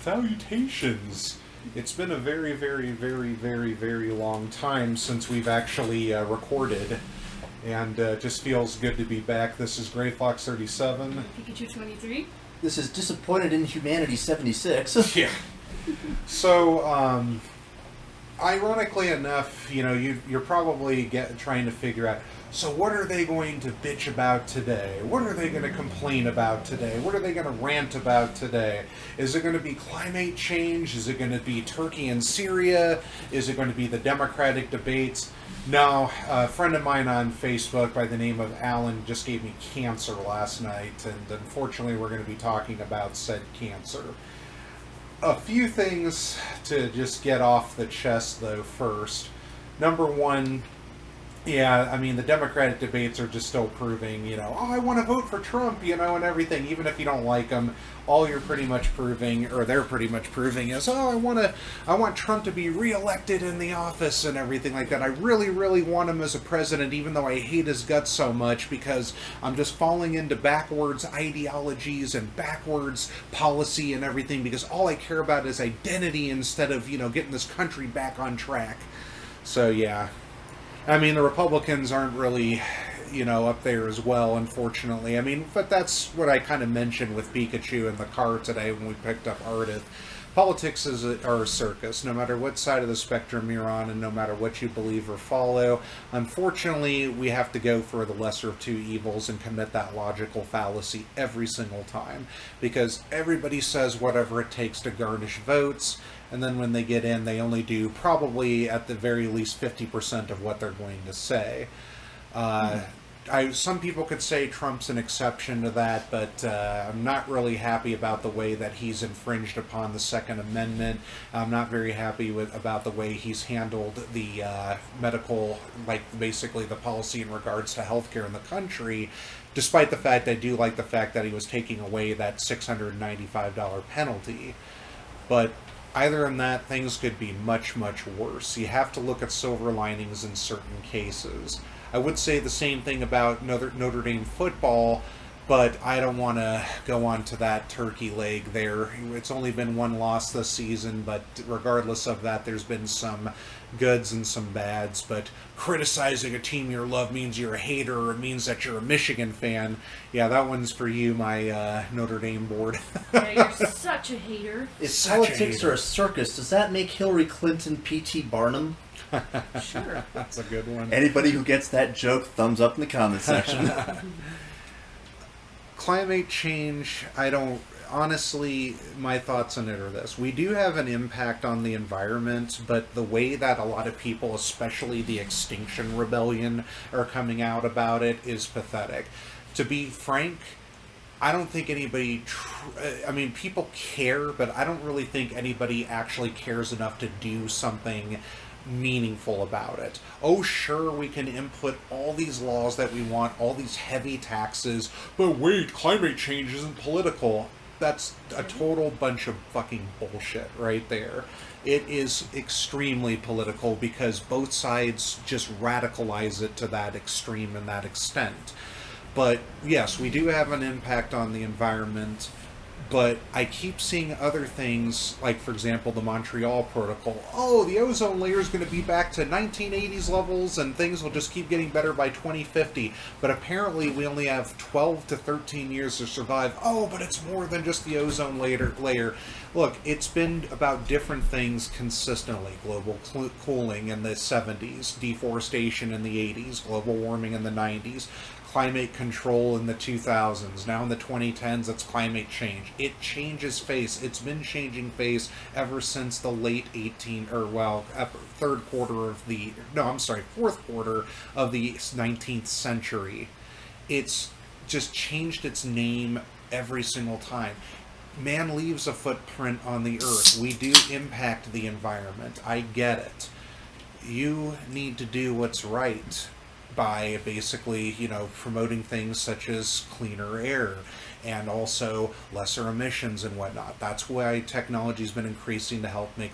Salutations! It's been a very, very, very, very, very long time since we've actually recorded, and just feels good to be back. This is Gray Fox 37. Pikachu 23. This is Disappointed in Humanity 76. Yeah. So, ironically enough, you're probably trying to figure out, so what are they going to bitch about today? What are they going to complain about today? What are they going to rant about today? Is it going to be climate change? Is it going to be Turkey and Syria? Is it going to be the Democratic debates? No, a friend of mine on Facebook by the name of Alan just gave me cancer last night, and unfortunately we're going to be talking about said cancer. A few things to just get off the chest, though, first. Number one, yeah, I mean, the Democratic debates are just still proving, I want to vote for Trump, and everything. Even if you don't like him, all you're pretty much proving, or they're pretty much proving, is, I want Trump to be reelected in the office and everything like that. I really, really want him as a president, even though I hate his guts so much, because I'm just falling into backwards ideologies and backwards policy and everything, because all I care about is identity instead of, getting this country back on track. So, yeah. I mean, the Republicans aren't really, up there as well, unfortunately. I mean, but that's what I kind of mentioned with Pikachu in the car today when we picked up Ardith. Politics are a circus, no matter what side of the spectrum you're on and no matter what you believe or follow. Unfortunately, we have to go for the lesser of two evils and commit that logical fallacy every single time, because everybody says whatever it takes to garnish votes, and then when they get in, they only do probably at the very least 50% of what they're going to say. Some people could say Trump's an exception to that, but I'm not really happy about the way that he's infringed upon the Second Amendment. I'm not very happy about the way he's handled the medical, basically the policy in regards to healthcare in the country, despite the fact I do like the fact that he was taking away that $695 penalty. But either than that, things could be much, much worse. You have to look at silver linings in certain cases. I would say the same thing about Notre Dame football, but I don't want to go on to that turkey leg there. It's only been one loss this season, but regardless of that, there's been some goods and some bads. But criticizing a team you love means you're a hater, or it means that you're a Michigan fan. Yeah, that one's for you, my Notre Dame board. Yeah, you're such a hater. If politics are a circus, does that make Hillary Clinton P.T. Barnum? Sure. That's a good one. Anybody who gets that joke, thumbs up in the comment section. Climate change, honestly, my thoughts on it are this. We do have an impact on the environment, but the way that a lot of people, especially the Extinction Rebellion, are coming out about it is pathetic. To be frank, I don't think anybody, people care, but I don't really think anybody actually cares enough to do something meaningful about it. Oh, sure, we can input all these laws that we want, all these heavy taxes, but wait, climate change isn't political. That's a total bunch of fucking bullshit right there. It is extremely political because both sides just radicalize it to that extreme and that extent. But yes, we do have an impact on the environment, but I keep seeing other things, like, for example, the Montreal Protocol. Oh, the ozone layer is going to be back to 1980s levels, and things will just keep getting better by 2050. But apparently we only have 12 to 13 years to survive. Oh, but it's more than just the ozone layer. Look, it's been about different things consistently. Global cooling in the 70s, deforestation in the 80s, global warming in the 90s. Climate control in the 2000s. Now in the 2010s, it's climate change. It changes face. It's been changing face ever since the late fourth quarter of the 19th century. It's just changed its name every single time. Man leaves a footprint on the earth. We do impact the environment. I get it. You need to do what's right by basically, promoting things such as cleaner air and also lesser emissions and whatnot. That's why technology's been increasing to help make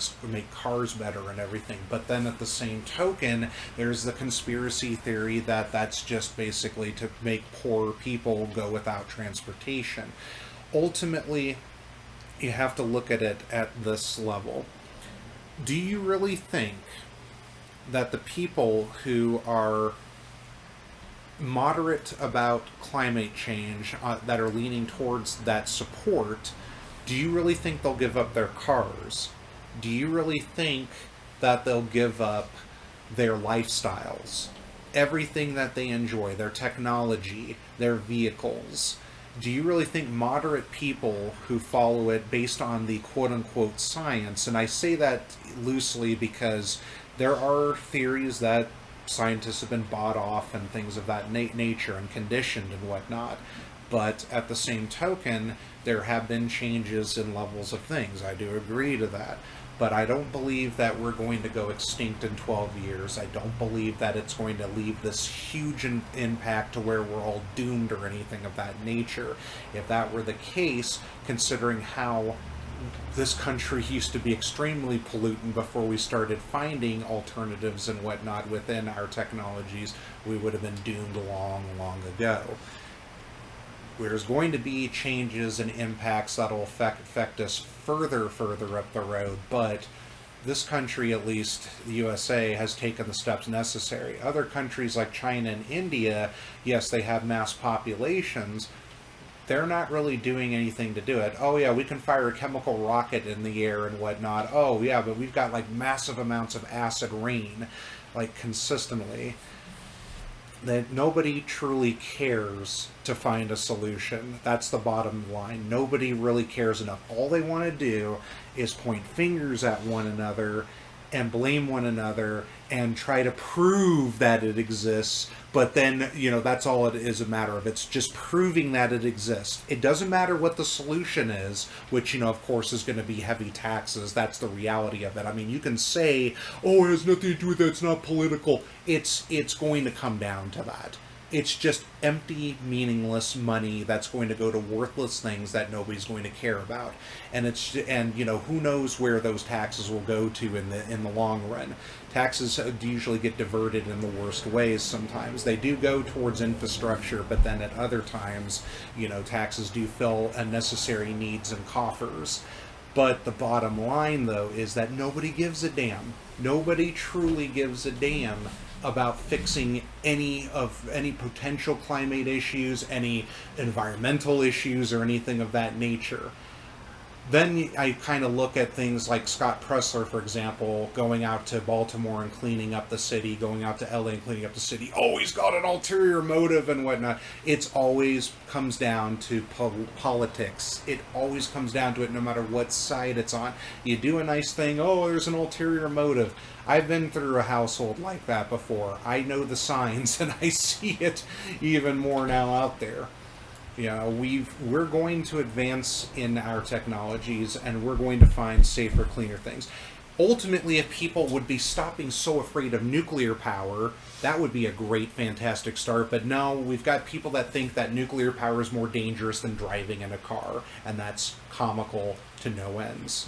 cars better and everything. But then at the same token, there's the conspiracy theory that that's just basically to make poor people go without transportation. Ultimately, you have to look at it at this level. Do you really think that the people who are moderate about climate change, that are leaning towards that support, do you really think they'll give up their cars? Do you really think that they'll give up their lifestyles, everything that they enjoy, their technology, their vehicles? Do you really think moderate people who follow it based on the quote-unquote science, and I say that loosely because there are theories that scientists have been bought off and things of that nature and conditioned and whatnot, but at the same token, there have been changes in levels of things. I do agree to that. But I don't believe that we're going to go extinct in 12 years. I don't believe that it's going to leave this huge impact to where we're all doomed or anything of that nature. If that were the case, considering how this country used to be extremely pollutant before we started finding alternatives and whatnot within our technologies, we would have been doomed long, long ago. There's going to be changes and impacts that'll affect us further up the road, but this country, at least the USA, has taken the steps necessary. Other countries like China and India, yes, they have mass populations. They're not really doing anything to do it. Oh yeah, we can fire a chemical rocket in the air and whatnot. Oh yeah, but we've got like massive amounts of acid rain, like consistently. That nobody truly cares to find a solution. That's the bottom line. Nobody really cares enough. All they want to do is point fingers at one another and blame one another and try to prove that it exists. But then, that's all it is a matter of. It's just proving that it exists. It doesn't matter what the solution is, which, of course, is going to be heavy taxes. That's the reality of it. I mean, you can say, oh, it has nothing to do with that. It's not political. It's going to come down to that. It's just empty, meaningless money that's going to go to worthless things that nobody's going to care about. And who knows where those taxes will go to in the long run. Taxes usually get diverted in the worst ways sometimes. They do go towards infrastructure, but then at other times, taxes do fill unnecessary needs and coffers. But the bottom line, though, is that nobody gives a damn. Nobody truly gives a damn about fixing any potential climate issues, any environmental issues, or anything of that nature. Then I kind of look at things like Scott Pressler, for example, going out to Baltimore and cleaning up the city, going out to LA and cleaning up the city. Oh, he's got an ulterior motive and whatnot. It's always comes down to politics. It always comes down to it no matter what side it's on. You do a nice thing, oh, there's an ulterior motive. I've been through a household like that before. I know the signs, and I see it even more now out there. We're going to advance in our technologies, and we're going to find safer, cleaner things. Ultimately, if people would be stopping so afraid of nuclear power, that would be a great, fantastic start. But no, we've got people that think that nuclear power is more dangerous than driving in a car, and that's comical to no ends.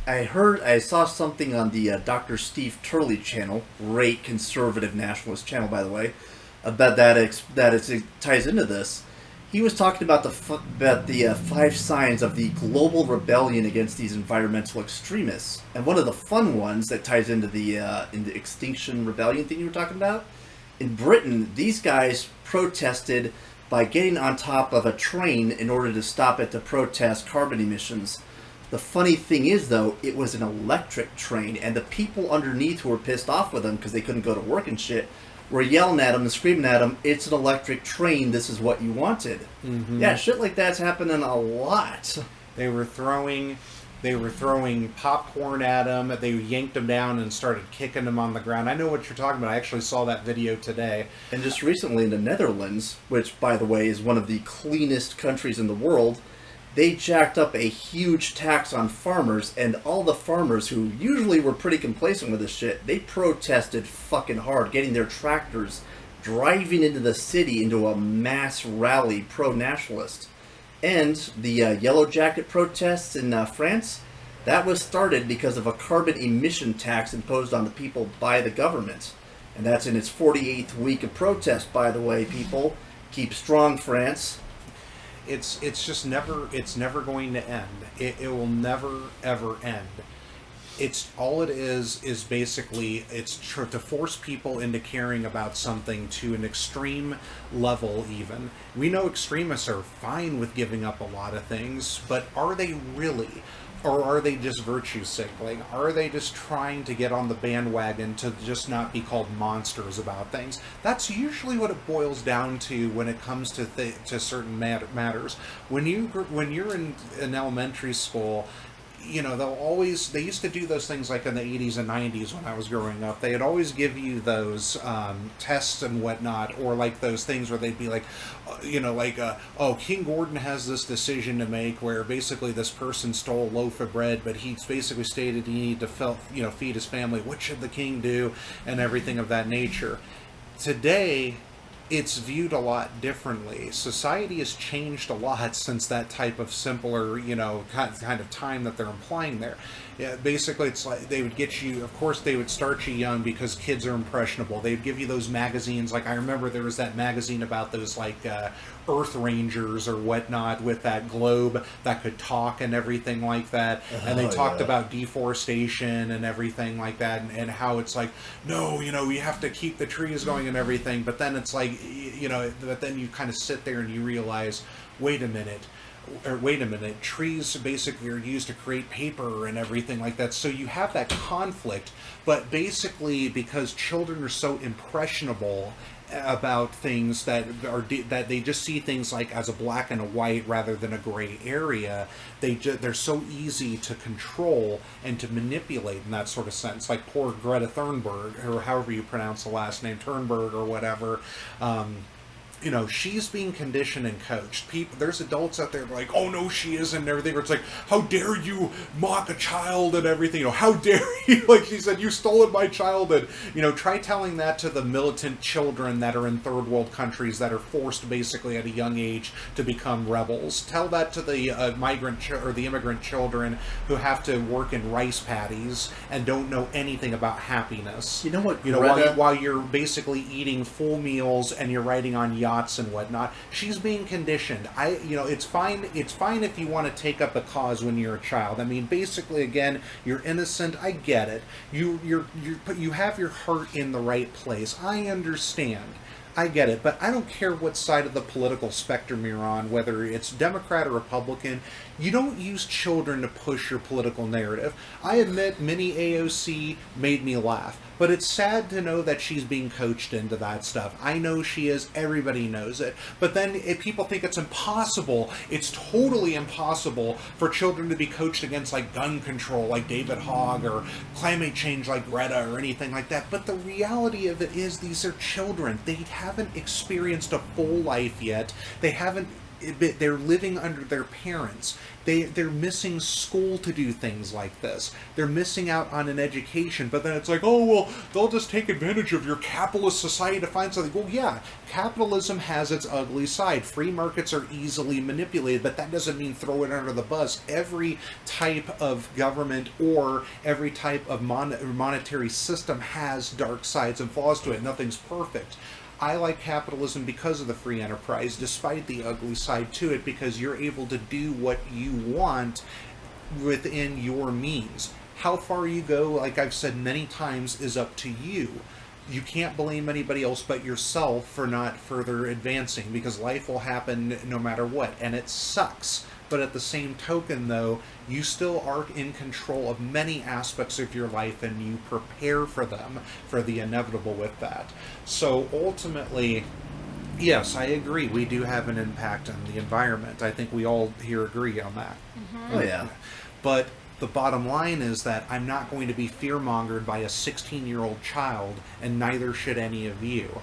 I saw something on the Dr. Steve Turley channel, great conservative nationalist channel, by the way, about it ties into this. He was talking about the 5 signs of the global rebellion against these environmental extremists, and one of the fun ones that ties into the Extinction Rebellion thing you were talking about. In Britain, these guys protested by getting on top of a train in order to stop it to protest carbon emissions. The funny thing is, though, it was an electric train, and the people underneath who were pissed off with them because they couldn't go to work and shit were yelling at him and screaming at him, "It's an electric train, this is what you wanted." Mm-hmm. Yeah, shit like that's happening a lot. They were throwing popcorn at him. They yanked him down and started kicking him on the ground. I know what you're talking about. I actually saw that video today. And just recently in the Netherlands, which, by the way, is one of the cleanest countries in the world, they jacked up a huge tax on farmers, and all the farmers who usually were pretty complacent with this shit, they protested fucking hard, getting their tractors driving into the city into a mass rally pro-nationalist. And the Yellow Jacket protests in France, that was started because of a carbon emission tax imposed on the people by the government. And that's in its 48th week of protest, by the way, people. Keep strong, France. it's just never going to end. It will never ever end. It's all it is basically to force people into caring about something to an extreme level. Even we know extremists are fine with giving up a lot of things, but are they really? Or are they just virtue signaling? Are they just trying to get on the bandwagon to just not be called monsters about things? That's usually what it boils down to when it comes to to certain matters. When you're in elementary school, you know, they used to do those things like in the 80s and 90s when I was growing up. They'd always give you those tests and whatnot, or like those things where they'd be like, oh, King Gordon has this decision to make where basically this person stole a loaf of bread, but he's basically stated he needed to feed his family. What should the king do? And everything of that nature. Today, it's viewed a lot differently. Society has changed a lot since that type of simpler, kind of time that they're implying there. Yeah, basically, it's like they would get you, of course, they would start you young because kids are impressionable. They'd give you those magazines. Like, I remember there was that magazine about those, Earth Rangers or whatnot with that globe that could talk and everything like that. And they talked about deforestation and everything like that, and how it's like, no, we have to keep the trees going and everything. But then it's like, but then you kind of sit there and you realize, wait a minute, trees basically are used to create paper and everything like that. So you have that conflict, but basically because children are so impressionable about things that they just see things like as a black and a white rather than a gray area, they're so easy to control and to manipulate in that sort of sense. Like poor Greta Thunberg, or however you pronounce the last name, Turnberg or whatever. She's being conditioned and coached. There's adults out there like, oh no, she isn't, and everything. Or it's like, how dare you mock a child and everything? How dare you? Like she said, you stolen my childhood. Try telling that to the militant children that are in third world countries that are forced basically at a young age to become rebels. Tell that to the the immigrant children who have to work in rice paddies and don't know anything about happiness. You know what? While you're basically eating full meals and you're riding on yachts and whatnot, she's being conditioned. It's fine if you want to take up a cause when you're a child. I mean, basically, again, you're innocent. I get it. You have your heart in the right place. I understand. I get it, but I don't care what side of the political spectrum you're on, whether it's Democrat or Republican. You don't use children to push your political narrative. I admit mini AOC made me laugh, but it's sad to know that she's being coached into that stuff. I know she is. Everybody knows it. But then if people think it's impossible, it's totally impossible for children to be coached against like gun control like David Hogg, or climate change like Greta, or anything like that. But the reality of it is these are children. They haven't experienced a full life yet. They're living under their parents. They're missing school to do things like this. They're missing out on an education, but then it's like, oh, well, they'll just take advantage of your capitalist society to find something. Well, yeah, capitalism has its ugly side. Free markets are easily manipulated, but that doesn't mean throw it under the bus. Every type of government or every type of monetary system has dark sides and flaws to it. Nothing's perfect. I like capitalism because of the free enterprise, despite the ugly side to it, because you're able to do what you want within your means. How far you go, like I've said many times, is up to you. You can't blame anybody else but yourself for not further advancing, because life will happen no matter what, and it sucks. But at the same token, though, you still are in control of many aspects of your life, and you prepare for them, for the inevitable with that. So ultimately, yes, I agree. We do have an impact on the environment. I think we all here agree on that. Mm-hmm. Oh, yeah. But the bottom line is that I'm not going to be fear-mongered by a 16-year-old child, and neither should any of you.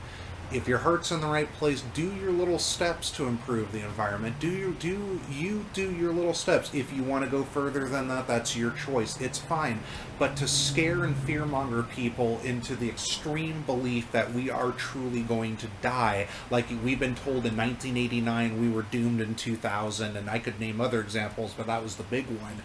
If your heart's in the right place, do your little steps to improve the environment. Do your little steps. If you want to go further than that, that's your choice. It's fine. But to scare and fearmonger people into the extreme belief that we are truly going to die, like we've been told in 1989 we were doomed in 2000, and I could name other examples, but that was the big one.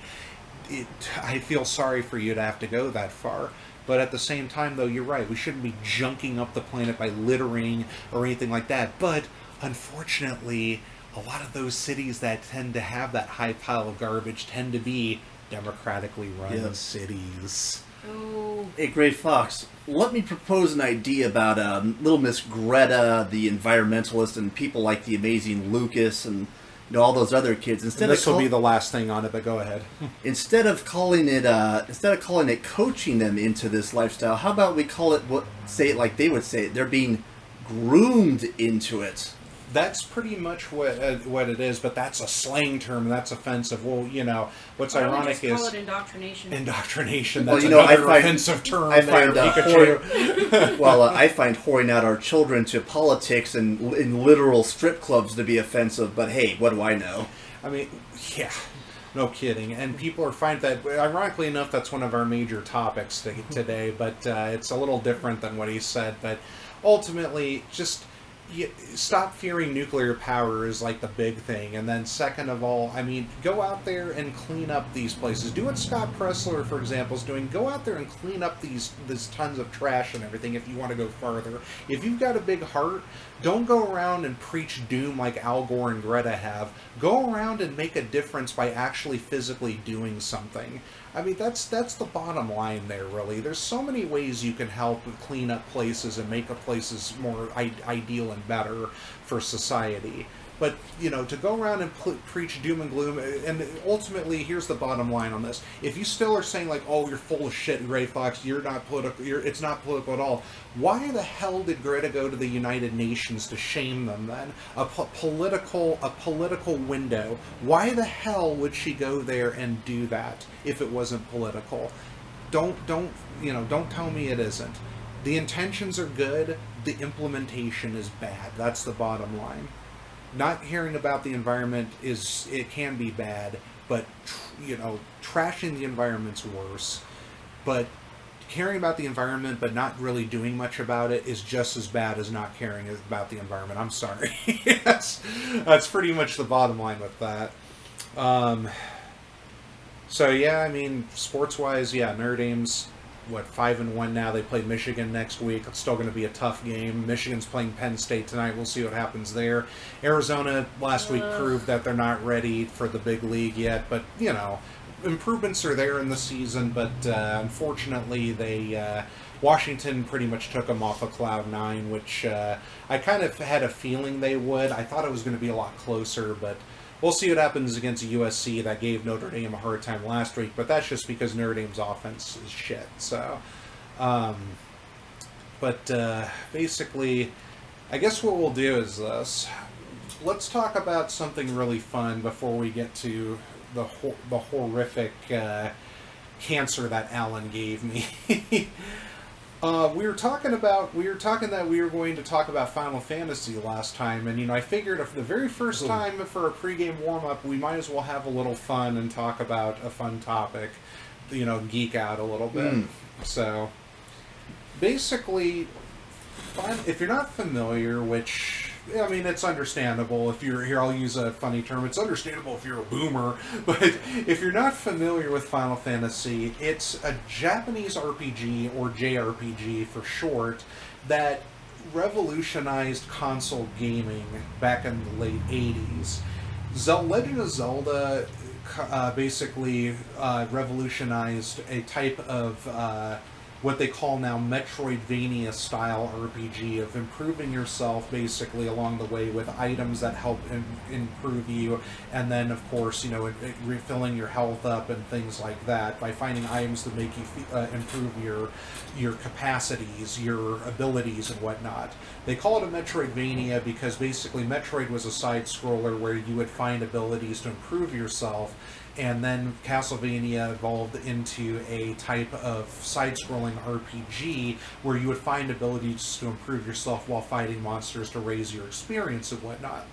I feel sorry for you to have to go that far. But at the same time, though, you're right. We shouldn't be junking up the planet by littering or anything like that. But unfortunately, a lot of those cities that tend to have that high pile of garbage tend to be democratically run cities. Oh. Hey, Gray Fox, let me propose an idea about Little Miss Greta, the environmentalist, and people like the amazing Lucas and all those other kids. And this will be the last thing on it, but go ahead. Instead of calling it coaching them into this lifestyle, how about we call it say it like they would say it? They're being groomed into it. That's pretty much what it is, but that's a slang term. That's offensive. Well, what's Why don't we ironic just is call it indoctrination. Indoctrination. Well, That's I another find- offensive term. I there, find Pikachu. I find whoring out our children to politics and in literal strip clubs to be offensive. But hey, what do I know? I mean, yeah, no kidding. And people are fine with that. Ironically enough, that's one of our major topics today. But it's a little different than what he said. But ultimately, just. Stop fearing nuclear power is like the big thing. And then second of all, I mean, go out there and clean up these places. Do what Scott Pressler, for example, is doing. Go out there and clean up these tons of trash and everything if you want to go farther. If you've got a big heart, don't go around and preach doom like Al Gore and Greta have. Go around and make a difference by actually physically doing something. I mean, that's the bottom line there, really. There's so many ways you can help clean up places and make places more ideal and better for society. But, to go around and preach doom and gloom, and ultimately, here's the bottom line on this. If you still are saying, like, oh, you're full of shit, Gray Fox, you're not political, it's not political at all, why the hell did Greta go to the United Nations to shame them then? A political window. Why the hell would she go there and do that if it wasn't political? Don't tell me it isn't. The intentions are good, the implementation is bad. That's the bottom line. Not caring about the environment it can be bad, but trashing the environment's worse. But caring about the environment but not really doing much about it is just as bad as not caring about the environment. I'm sorry. That's pretty much the bottom line with that. So yeah, I mean, sports-wise, yeah, Notre Dame's 5-1 now. They play Michigan next week. It's still going to be a tough game. Michigan's playing Penn State tonight. We'll see what happens there. Arizona last week proved that they're not ready for the big league yet, but improvements are there in the season. But unfortunately, Washington pretty much took them off of cloud nine, which I kind of had a feeling they would. I thought it was going to be a lot closer, but we'll see what happens against USC. That gave Notre Dame a hard time last week, but that's just because Notre Dame's offense is shit. So, basically, I guess what we'll do is this. Let's talk about something really fun before we get to the horrific cancer that Alan gave me. We were talking that we were going to talk about Final Fantasy last time, and I figured if the very first time for a pregame warm-up, we might as well have a little fun and talk about a fun topic, geek out a little bit. So, basically, if you're not familiar, which, I mean, it's understandable if you're here, I'll use a funny term, it's understandable if you're a boomer, but if you're not familiar with Final Fantasy, it's a Japanese RPG, or JRPG for short, that revolutionized console gaming back in the late 80s. Legend of Zelda basically revolutionized a type of what they call now Metroidvania style RPG, of improving yourself basically along the way with items that help improve you, and then of course refilling your health up and things like that by finding items that make you improve your capacities, your abilities and whatnot. They call it a Metroidvania because basically Metroid was a side scroller where you would find abilities to improve yourself. And then Castlevania evolved into a type of side-scrolling RPG where you would find abilities to improve yourself while fighting monsters to raise your experience and whatnot.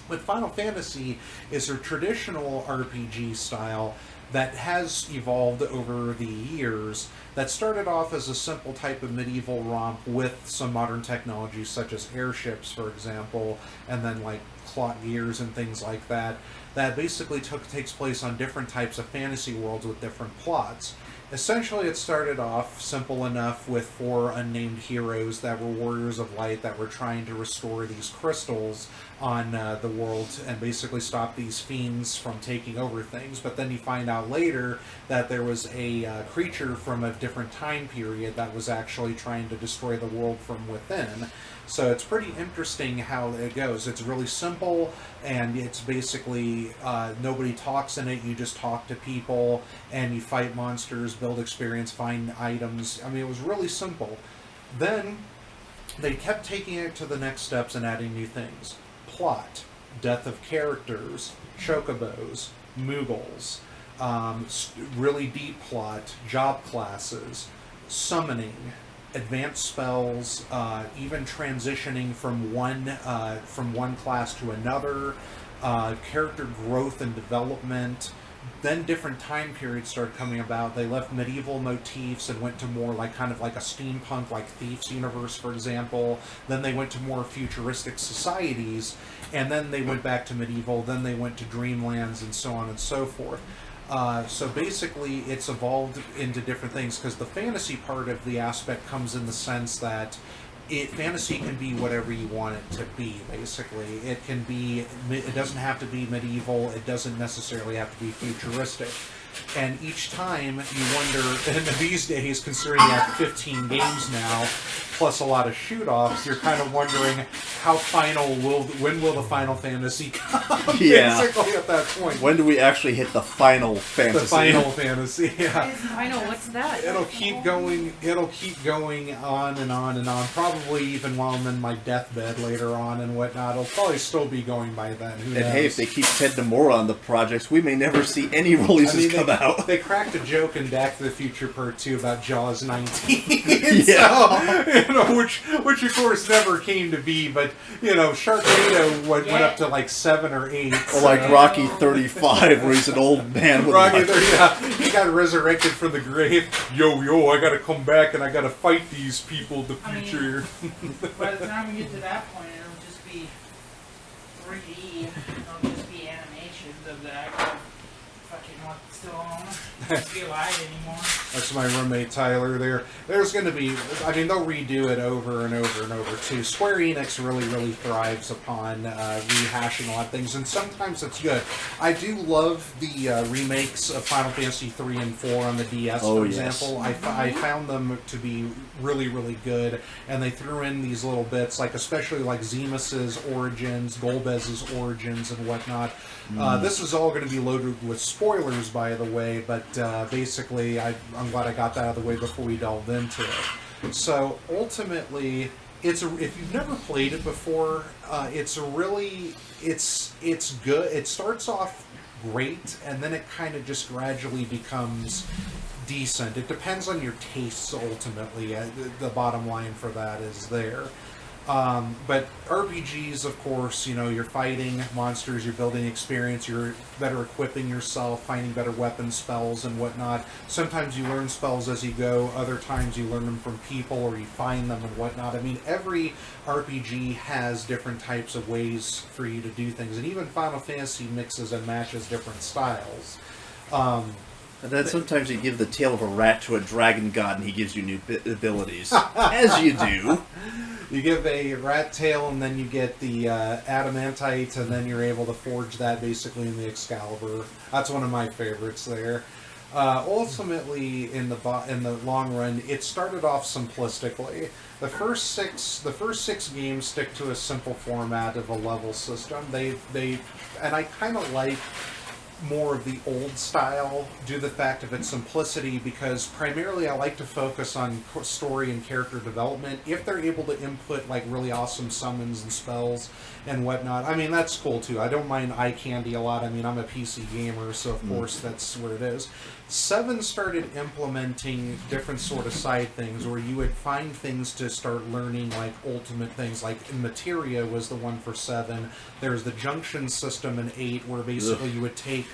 But Final Fantasy is a traditional RPG style that has evolved over the years, that started off as a simple type of medieval romp with some modern technologies such as airships, for example, and then like clock gears and things like that, that basically takes place on different types of fantasy worlds with different plots. Essentially, it started off simple enough with 4 unnamed heroes that were warriors of light that were trying to restore these crystals on the world and basically stop these fiends from taking over things. But then you find out later that there was a creature from a different time period that was actually trying to destroy the world from within. So it's pretty interesting how it goes. It's really simple, and it's basically nobody talks in it. You just talk to people, and you fight monsters, build experience, find items. I mean, it was really simple. Then they kept taking it to the next steps and adding new things. Plot, death of characters, chocobos, Moogles, really deep plot, job classes, summoning, advanced spells, even transitioning from one class to another, character growth and development. Then different time periods started coming about. They left medieval motifs and went to more like kind of like a steampunk, like Thief's universe, for example. Then they went to more futuristic societies, and then they went back to medieval. Then they went to dreamlands and so on and so forth. So basically, it's evolved into different things because the fantasy part of the aspect comes in the sense that fantasy can be whatever you want it to be, basically. It can be, it doesn't have to be medieval, it doesn't necessarily have to be futuristic. And each time you wonder, and these days, considering you have 15 games now, plus a lot of shoot-offs, you're kind of wondering when will the Final Fantasy come? Yeah. Basically at that point. When do we actually hit the Final Fantasy? The Final Fantasy, yeah. I know, what's that? It'll keep going on and on and on. Probably even while I'm in my deathbed later on and whatnot. It'll probably still be going by then. Who knows? And hey, if they keep Ted Nomura on the projects, we may never see any releases come out. They cracked a joke in Back to the Future Part 2 about Jaws 19. Yeah. So, which of course never came to be, but, Sharknado went up to like 7 or 8. Or like Rocky 35, where he's an old man with Rocky, he got resurrected from the grave. Yo, I gotta come back and I gotta fight these people in the future. By the time we get to that point, it'll just be 3D. It'll just be animations of the actual fucking what's still on. It won't be alive anymore. That's my roommate Tyler there. There's going to be, they'll redo it over and over and over too. Square Enix really, really thrives upon rehashing a lot of things, and sometimes it's good. I do love the remakes of Final Fantasy 3 and 4 on the DS, for example. I found them to be really, really good, and they threw in these little bits, like especially like Zemus's origins, Golbez's origins, and whatnot. This is all going to be loaded with spoilers, by the way, but basically, I'm glad I got that out of the way before we delved into it. So ultimately, if you've never played it before, it's good. It starts off great, and then it kind of just gradually becomes decent. It depends on your tastes, ultimately. The bottom line for that is there. But RPGs, of course, you're fighting monsters, you're building experience, you're better equipping yourself, finding better weapons, spells, and whatnot. Sometimes you learn spells as you go, other times you learn them from people or you find them and whatnot. Every RPG has different types of ways for you to do things, and even Final Fantasy mixes and matches different styles. And then sometimes you give the tail of a rat to a dragon god and he gives you new abilities. As you do. You give a rat tail, and then you get the adamantite, and then you're able to forge that basically in the Excalibur. That's one of my favorites there. Ultimately, in the long run, it started off simplistically. The first six games stick to a simple format of a level system. And I kind of like more of the old style due to the fact of its simplicity, because primarily I like to focus on story and character development. If they're able to input like really awesome summons and spells and whatnot, that's cool too. I don't mind eye candy a lot. I'm a PC gamer, so of course that's where it is. 7 started implementing different sort of side things where you would find things to start learning, like ultimate things, like Materia was the one for 7. There's the junction system in 8 where basically you would take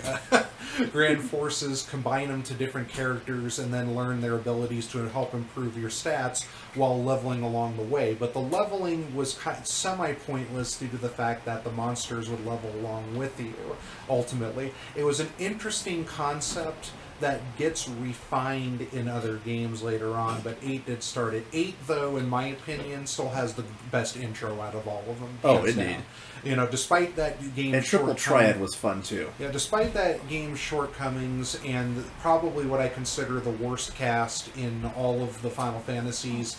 grand forces, combine them to different characters, and then learn their abilities to help improve your stats while leveling along the way. But the leveling was kind of semi-pointless due to the fact that the monsters would level along with you, ultimately. It was an interesting concept that gets refined in other games later on, but 8 did start it. 8, though, in my opinion, still has the best intro out of all of them. Oh, indeed. Despite that game's And Triple shortcomings- Triad was fun too. Yeah, despite that game's shortcomings and probably what I consider the worst cast in all of the Final Fantasies,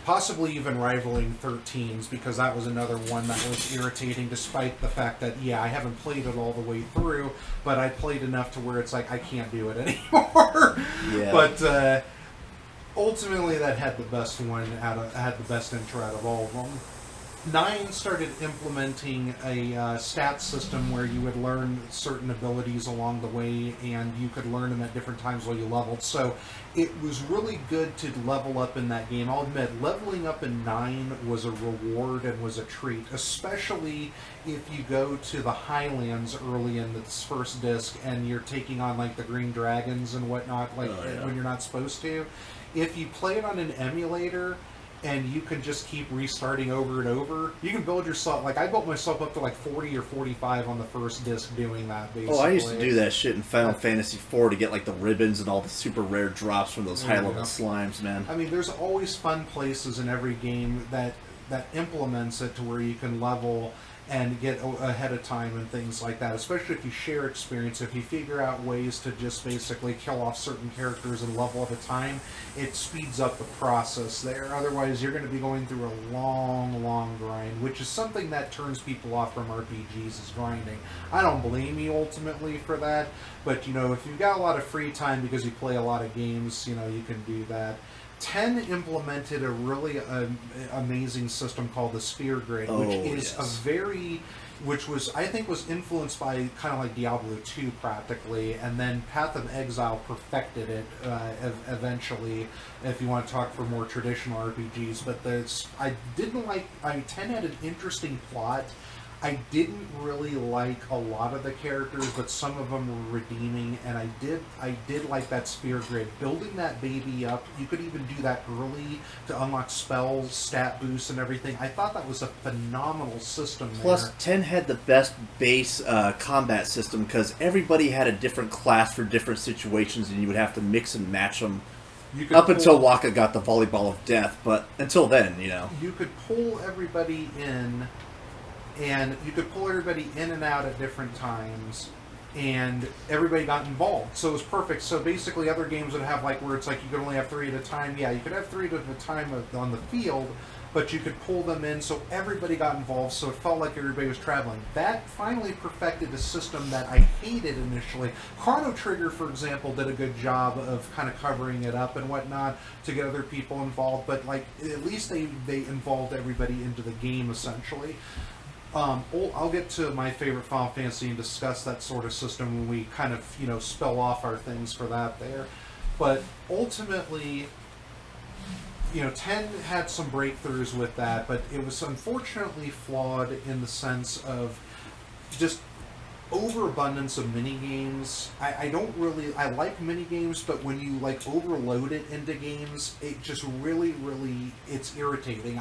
possibly even rivaling 13's, because that was another one that was irritating, despite the fact that, I haven't played it all the way through, but I played enough to where it's like, I can't do it anymore. Yeah. But ultimately, that had the best had the best intro out of all of them. 9 started implementing a stat system where you would learn certain abilities along the way, and you could learn them at different times while you leveled. So it was really good to level up in that game. I'll admit, leveling up in 9 was a reward and was a treat, especially if you go to the Highlands early in this first disc and you're taking on like the green dragons and whatnot, when you're not supposed to. If you play it on an emulator, and you can just keep restarting over and over, you can build yourself, like I built myself up to like 40 or 45 on the first disc doing that, basically. Oh, I used to do that shit in Final Fantasy IV to get like the ribbons and all the super rare drops from those high-level slimes, man. I mean, there's always fun places in every game that implements it to where you can level and get ahead of time and things like that, especially if you share experience. If you figure out ways to just basically kill off certain characters and level at a time, it speeds up the process there. Otherwise, you're going to be going through a long grind, which is something that turns people off from RPGs, is grinding. I don't blame you ultimately for that, but if you've got a lot of free time because you play a lot of games, you can do that. 10 implemented a really amazing system called the Sphere Grid, which I think was influenced by kind of like Diablo 2 practically, and then Path of Exile perfected it eventually, if you want to talk for more traditional RPGs. But 10 had an interesting plot. I didn't really like a lot of the characters, but some of them were redeeming, and I did like that Sphere Grid. Building that baby up, you could even do that early to unlock spells, stat boosts, and everything. I thought that was a phenomenal system there. Plus, 10 had the best base combat system, because everybody had a different class for different situations, and you would have to mix and match them. Until Waka got the volleyball of death, but until then, You could pull everybody in, and you could pull everybody in and out at different times, and everybody got involved. So it was perfect. So basically other games would have where it's like you could only have 3 at a time. Yeah, you could have 3 at a time on the field, but you could pull them in so everybody got involved, so it felt like everybody was traveling. That finally perfected a system that I hated initially. Chrono Trigger, for example, did a good job of kind of covering it up and whatnot to get other people involved, but at least they involved everybody into the game, essentially. I'll get to my favorite Final Fantasy and discuss that sort of system when we kind of, spell off our things for that there. But ultimately, 10 had some breakthroughs with that, but it was unfortunately flawed in the sense of just overabundance of mini-games. I like mini-games, but when you overload it into games, it just really, it's irritating.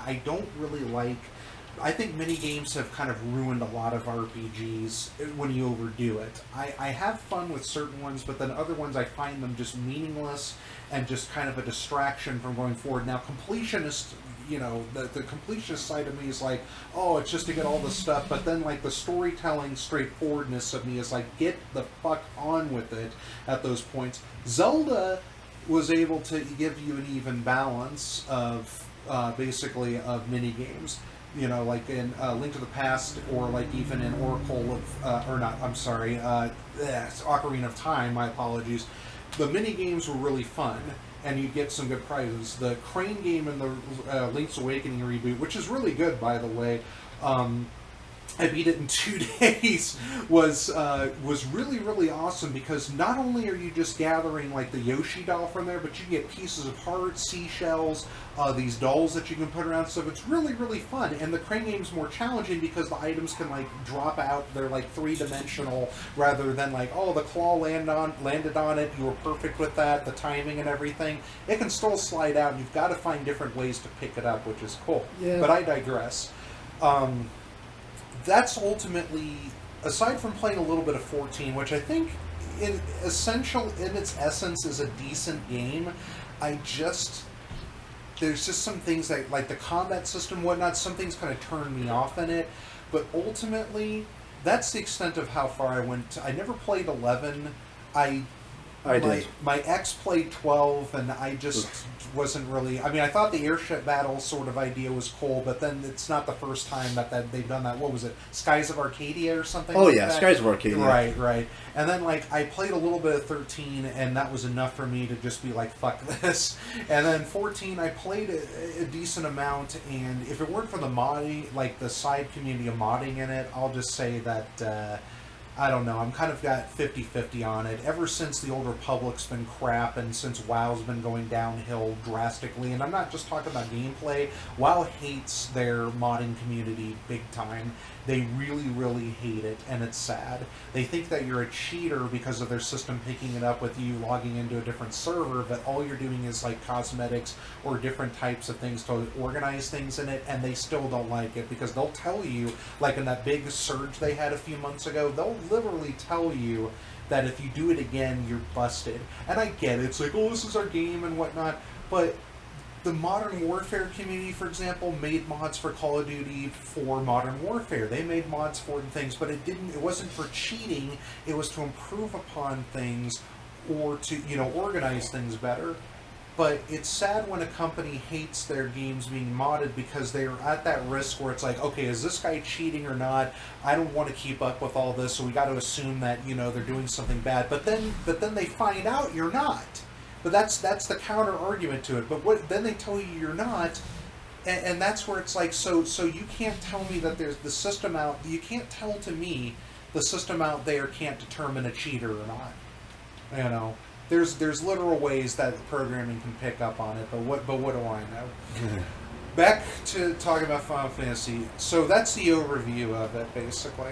I think mini-games have kind of ruined a lot of RPGs when you overdo it. I have fun with certain ones, but then other ones I find them just meaningless and just kind of a distraction from going forward. Now, completionist, the completionist side of me is like, oh, it's just to get all this stuff, but then the storytelling straightforwardness of me is like, get the fuck on with it at those points. Zelda was able to give you an even balance of basically of mini-games. Like in Link to the Past, or even in Oracle of, Ocarina of Time, my apologies. The mini-games were really fun, and you get some good prizes. The Crane game in the Link's Awakening reboot, which is really good, by the way, I beat it in 2 days, was really awesome, because not only are you just gathering the Yoshi doll from there, but you get pieces of hearts, seashells, these dolls that you can put around stuff. It's really fun, and the Crane game's more challenging because the items can drop out. They're 3-dimensional rather than the claw landed on it. You were perfect with that, the timing and everything. It can still slide out, and you've got to find different ways to pick it up, which is cool. Yeah. But I digress. That's ultimately, aside from playing a little bit of 14, which I think in its essence is a decent game, there's just some things that, the combat system and whatnot, some things kind of turn me off in it. But ultimately, that's the extent of how far I went. I never played 11. I did. My ex played 12, and I just wasn't really. I mean, I thought the airship battle sort of idea was cool, but then it's not the first time that they've done that. What was it? Skies of Arcadia or something? Oh like yeah, that? Skies of Arcadia. Right. And then like I played a little bit of 13, and that was enough for me to just be like, fuck this. And then 14, I played a decent amount, and if it weren't for the modding, like the side community of modding in it, I'll just say that. I don't know, I'm kind of got 50-50 on it. Ever since the Old Republic's been crap and since WoW's been going downhill drastically, and I'm not just talking about gameplay, WoW hates their modding community big time. They really, really hate it, and it's sad. They think that you're a cheater because of their system picking it up with you logging into a different server, but all you're doing is like cosmetics or different types of things to organize things in it, and they still don't like it because they'll tell you, like in that big surge they had a few months ago, they'll literally tell you that if you do it again, you're busted. And I get it, it's like, oh, this is our game and whatnot, but the Modern Warfare community, for example, made mods for Call of Duty for Modern Warfare. They made mods for things, but it wasn't for cheating, it was to improve upon things or to, organize things better. But it's sad when a company hates their games being modded because they're at that risk where it's like, okay, is this guy cheating or not? I don't want to keep up with all this, so we got to assume that, they're doing something bad. But then they find out you're not. But that's the counter argument to it. But then they tell you you're not, and that's where it's like, so you can't tell me that there's the system out. You can't tell to me the system out there can't determine a cheater or not. There's literal ways that programming can pick up on it. But what do I know? Back to talking about Final Fantasy. So that's the overview of it, basically.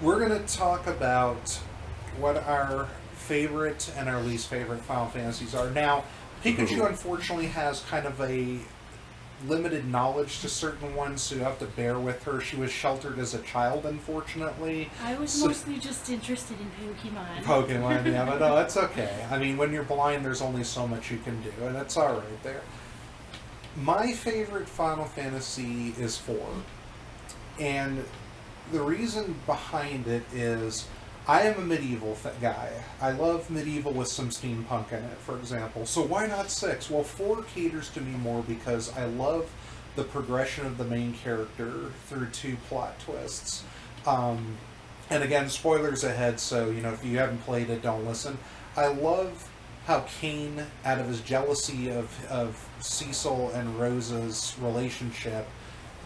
We're going to talk about what our favorite and our least favorite Final Fantasies are. Now, Pikachu unfortunately has kind of a limited knowledge to certain ones, so you have to bear with her. She was sheltered as a child, unfortunately. I was mostly just interested in Pokemon. Pokemon, yeah, but no, it's okay. I mean, when you're blind, there's only so much you can do, and it's alright there. My favorite Final Fantasy is 4, and the reason behind it is I am a medieval guy. I love medieval with some steampunk in it, for example. So why not 6? Well, 4 caters to me more because I love the progression of the main character through 2 plot twists. And again, spoilers ahead, so if you haven't played it, don't listen. I love how Cain, out of his jealousy of Cecil and Rosa's relationship,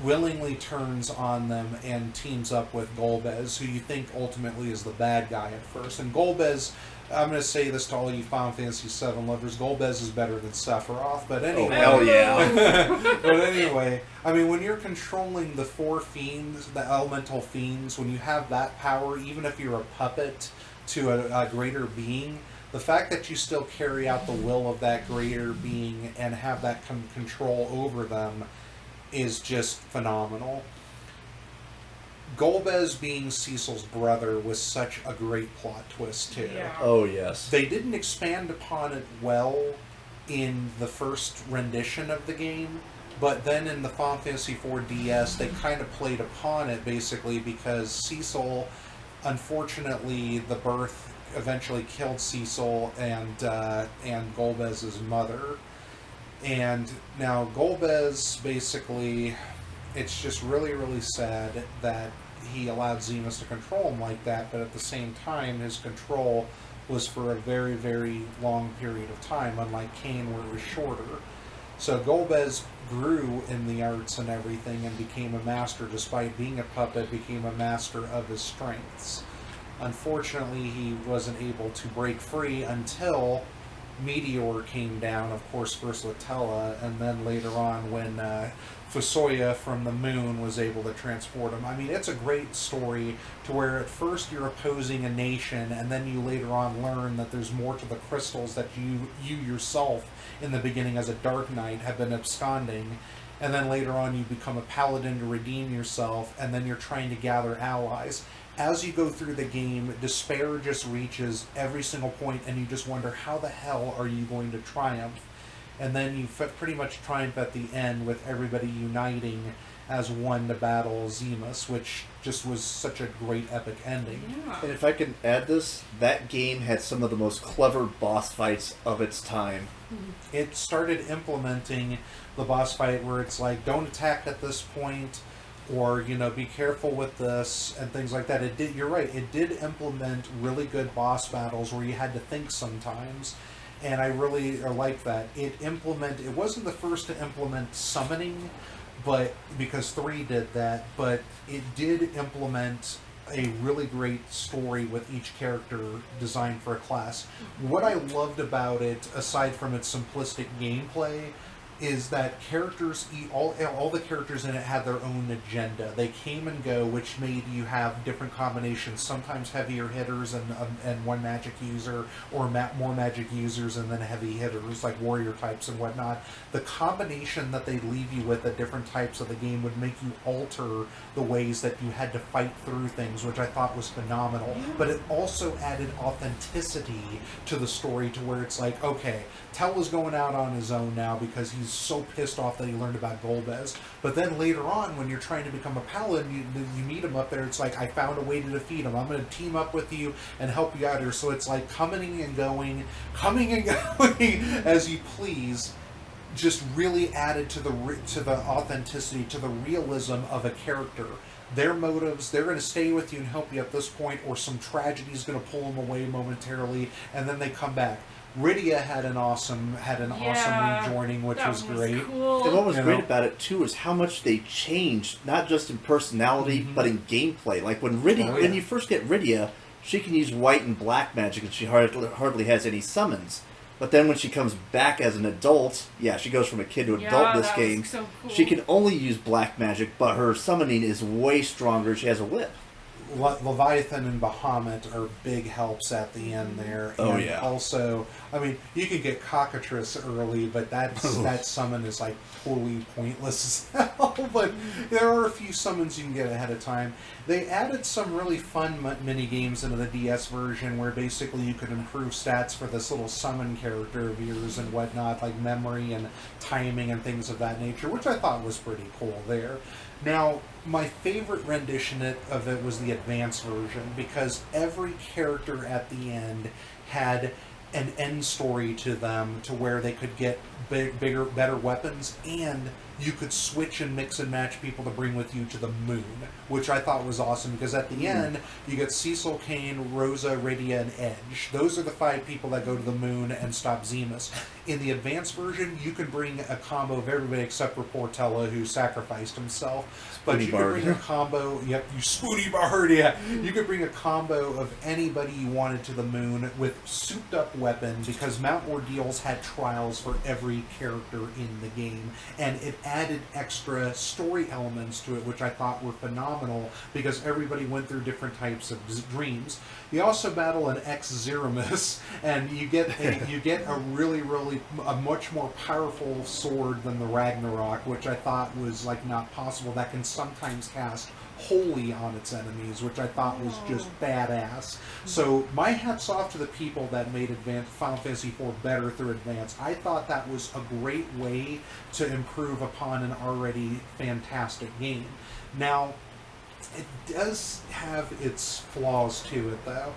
willingly turns on them and teams up with Golbez, who you think ultimately is the bad guy at first. And Golbez, I'm going to say this to all you Final Fantasy VII lovers, Golbez is better than Sephiroth, but anyway. Oh, hell yeah. But anyway, I mean, when you're controlling the 4 fiends, the elemental fiends, when you have that power, even if you're a puppet to a greater being, the fact that you still carry out the will of that greater being and have that control over them is just phenomenal. Golbez being Cecil's brother was such a great plot twist too. Yeah. Oh yes. They didn't expand upon it well in the first rendition of the game, but then in the Final Fantasy IV DS they kind of played upon it basically because Cecil, unfortunately, the birth eventually killed Cecil and Golbez's mother. And now Golbez, basically, it's just really, really sad that he allowed Zemus to control him like that, but at the same time, his control was for a very, very long period of time, unlike Cain where it was shorter. So Golbez grew in the arts and everything and became a master, despite being a puppet, became a master of his strengths. Unfortunately, he wasn't able to break free until Meteor came down, of course, first Latella, and then later on when Fusoya from the moon was able to transport him. I mean, it's a great story to where at first you're opposing a nation, and then you later on learn that there's more to the crystals that you yourself, in the beginning as a Dark Knight, have been absconding. And then later on you become a paladin to redeem yourself, and then you're trying to gather allies. As you go through the game, despair just reaches every single point, and you just wonder, how the hell are you going to triumph? And then you pretty much triumph at the end with everybody uniting as one to battle Zemus, which just was such a great epic ending. Yeah. And if I can add this, that game had some of the most clever boss fights of its time. It started implementing the boss fight where it's like, don't attack at this point, or be careful with this and things like that. It did. You're right. It did implement really good boss battles where you had to think sometimes, and I really like that. It wasn't the first to implement summoning, but because 3 did that, but it did implement a really great story with each character designed for a class. What I loved about it, aside from its simplistic gameplay, is that all the characters in it had their own agenda. They came and go, which made you have different combinations. Sometimes heavier hitters and one magic user, or more magic users and then heavy hitters like warrior types and whatnot. The combination that they leave you with at different types of the game would make you alter the ways that you had to fight through things, which I thought was phenomenal. But it also added authenticity to the story, to where it's like, okay, Tell is going out on his own now because he's so pissed off that he learned about Golbez. But then later on, when you're trying to become a paladin, you meet him up there. It's like, I found a way to defeat him. I'm going to team up with you and help you out here. So it's like coming and going as you please. Just really added to the authenticity, to the realism of a character. Their motives, they're going to stay with you and help you at this point, or some tragedy is going to pull them away momentarily, and then they come back. Rydia had an awesome rejoining, which was great. Cool. And what was great about it too is how much they changed, not just in personality, but in gameplay. Like when when you first get Rydia, she can use white and black magic, and she hardly has any summons. But then when she comes back as an adult, she goes from a kid to an adult in this game. So cool. She can only use black magic, but her summoning is way stronger. She has a whip. Leviathan and Bahamut are big helps at the end there. And also, I mean, you can get Cockatrice early, but that summon is like totally pointless as hell. But there are a few summons you can get ahead of time. They added some really fun mini games into the DS version, where basically you could improve stats for this little summon character of yours and whatnot, like memory and timing and things of that nature, which I thought was pretty cool there. Now, my favorite rendition of it was the advanced version, because every character at the end had an end story to them, to where they could get bigger, better weapons, and you could switch and mix and match people to bring with you to the moon, which I thought was awesome, because at the end, you get Cecil, Kane, Rosa, Rydia, and Edge. Those are the 5 people that go to the moon and stop Zemus. In the advanced version, you can bring a combo of everybody except for Portella, who sacrificed himself. But you could bring a combo, you Spoonie Bard, You could bring a combo of anybody you wanted to the moon with souped up weapons, because Mount Ordeals had trials for every character in the game, and it added extra story elements to it, which I thought were phenomenal, because everybody went through different types of dreams. You also battle an ex-Zeramus, and you get a much more powerful sword than the Ragnarok, which I thought was like not possible. That can sometimes cast wholly on its enemies, which I thought was just badass. So my hats off to the people that made Final Fantasy IV better through Advance. I thought that was a great way to improve upon an already fantastic game. Now, it does have its flaws to it, though.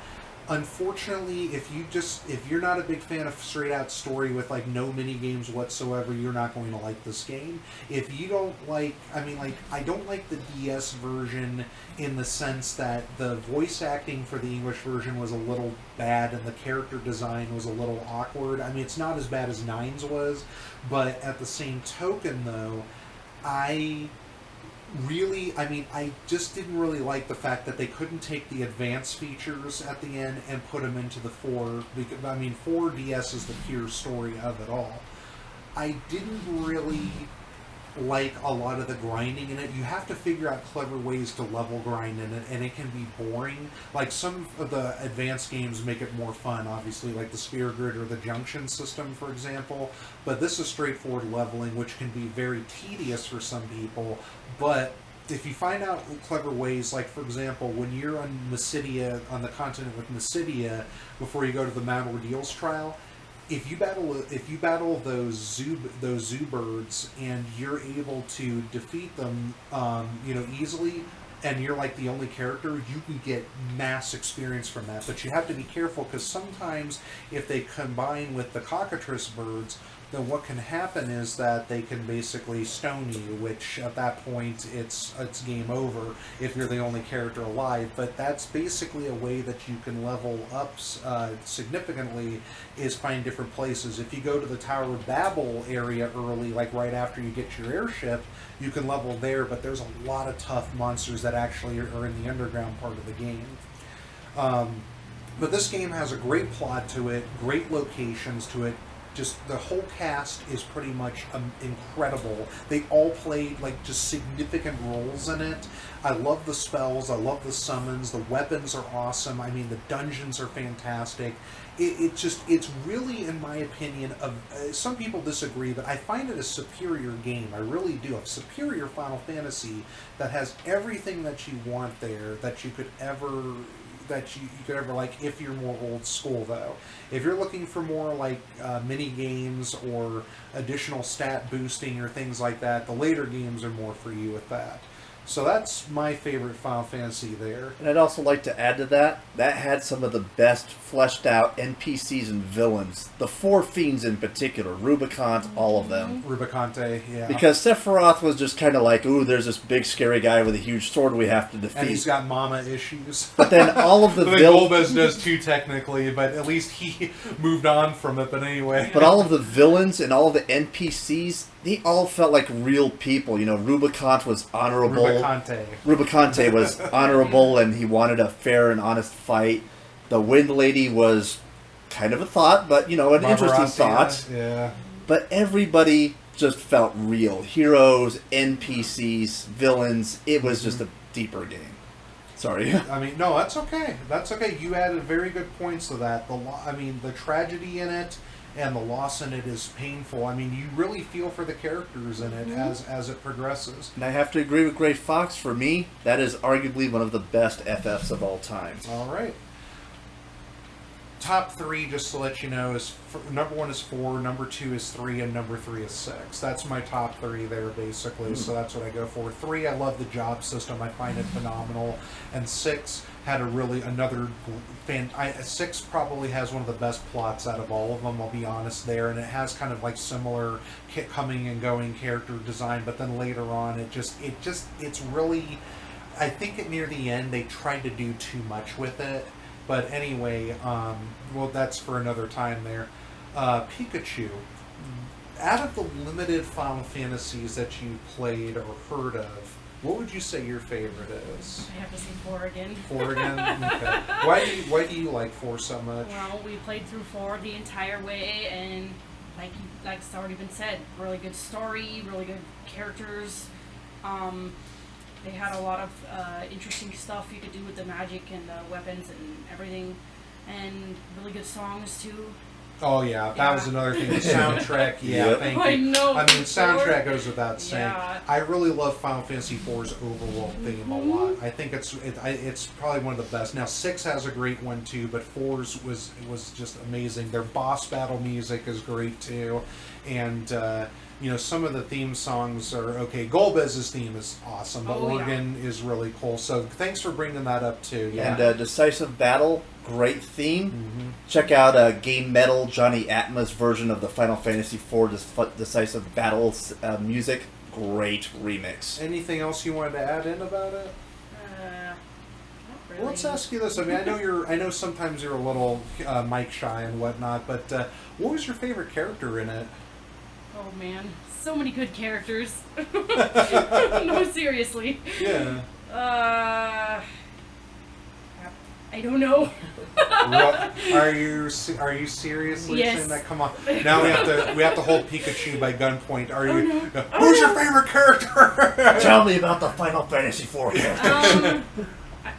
Unfortunately, if you're not a big fan of straight out story with like no mini games whatsoever, you're not going to like this game. If you don't like, I don't like the DS version in the sense that the voice acting for the English version was a little bad and the character design was a little awkward. I mean, it's not as bad as Nine's was, but at the same token, though, I just didn't really like the fact that they couldn't take the advanced features at the end and put them into the 4, because, 4DS is the pure story of it all. I didn't really like a lot of the grinding in it. You have to figure out clever ways to level grind in it, and it can be boring. Like, some of the advanced games make it more fun, obviously, like the Sphere Grid or the Junction system, for example. But this is straightforward leveling, which can be very tedious for some people. But if you find out clever ways, like, for example, when you're on Mysidia, on the continent with Mysidia, before you go to the Mount Ordeals trial, if you battle those zoo birds and you're able to defeat them, easily, and you're like the only character, you can get mass experience from that. But you have to be careful because sometimes if they combine with the cockatrice birds, then what can happen is that they can basically stone you, which at that point it's game over if you're the only character alive. But that's basically a way that you can level up significantly, is find different places. If you go to the Tower of Babel area early, like right after you get your airship, you can level there, but there's a lot of tough monsters that actually are in the underground part of the game. But this game has a great plot to it, great locations to it. Just the whole cast is pretty much incredible. They all played like just significant roles in it. I love the spells. I love the summons. The weapons are awesome. I mean, the dungeons are fantastic. It's really, in my opinion, some people disagree, but I find it a superior game. I really do. A superior Final Fantasy that has everything that you want there, that you could ever like, if you're more old school. Though if you're looking for more like mini games or additional stat boosting or things like that, the later games are more for you with that. So that's my favorite Final Fantasy there. And I'd also like to add to that had some of the best fleshed out NPCs and villains. The four fiends in particular, Rubicant, all of them. Rubicante, yeah. Because Sephiroth was just kind of like, ooh, there's this big scary guy with a huge sword we have to defeat. And he's got mama issues. But then all of the Golbez does too, technically, but at least he moved on from it, but anyway. But all of the villains and all of the NPCs, they all felt like real people. You know, Rubicant was honorable. Rubicante was honorable, and he wanted a fair and honest fight. The Wind Lady was kind of a thought, but, an interesting thought. Yeah. But everybody just felt real. Heroes, NPCs, villains. It was just a deeper game. Sorry. I mean, no, that's okay. That's okay. You added very good points to that. The tragedy in it and the loss in it is painful. I mean, you really feel for the characters in it as it progresses. And I have to agree with Gray Fox. For me, that is arguably one of the best FFs of all time. All right. Top three, just to let you know, is number 1 is 4, number 2 is 3, and number 3 is 6. That's my top 3 there, basically. So that's what I go for. 3, I love the job system. I find it phenomenal. And 6 had another 6 probably has one of the best plots out of all of them, I'll be honest there. And it has kind of like similar coming and going character design, but then later on it's really, I think near the end they tried to do too much with it. But anyway, that's for another time there. Pikachu. Out of the limited Final Fantasies that you played or heard of, what would you say your favorite is? I have to say 4 again. 4 again? Okay. Why do you like 4 so much? Well, we played through 4 the entire way, and like it's already been said, really good story, really good characters. They had a lot of interesting stuff you could do with the magic and the weapons and everything, and really good songs too. Oh yeah, that was another thing. The soundtrack, thank you. I know. I mean, soundtrack goes without saying. Yeah. I really love Final Fantasy IV's overall theme a lot. I think it's probably one of the best. Now 6 has a great one too, but 4's was just amazing. Their boss battle music is great too, and some of the theme songs are okay. Golbez's theme is awesome, but Organ is really cool. So thanks for bringing that up too. Yeah. And Decisive Battle, great theme. Mm-hmm. Check out Game Metal, Johnny Atma's version of the Final Fantasy IV Decisive Battle music. Great remix. Anything else you wanted to add in about it? Not really. Well, let's ask you this. I mean, I know sometimes you're a little mic shy and whatnot, but what was your favorite character in it? Oh man, so many good characters. No, seriously. Yeah. I don't know. What? Are you seriously saying that? Come on. Now we have to hold Pikachu by gunpoint. Are you? No. Who's your favorite character? Tell me about the Final Fantasy IV character.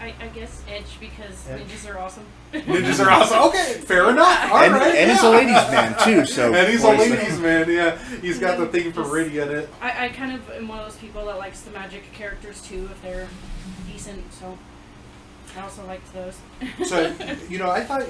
I guess Edge, because ninjas are awesome. Ninjas are awesome. Okay, fair enough. All right. And he's a ladies' man too. So and he's a ladies' man. Yeah, he's got the thing for Riddy in it. I kind of am one of those people that likes the magic characters too, if they're decent. So. I also liked those. So, I thought,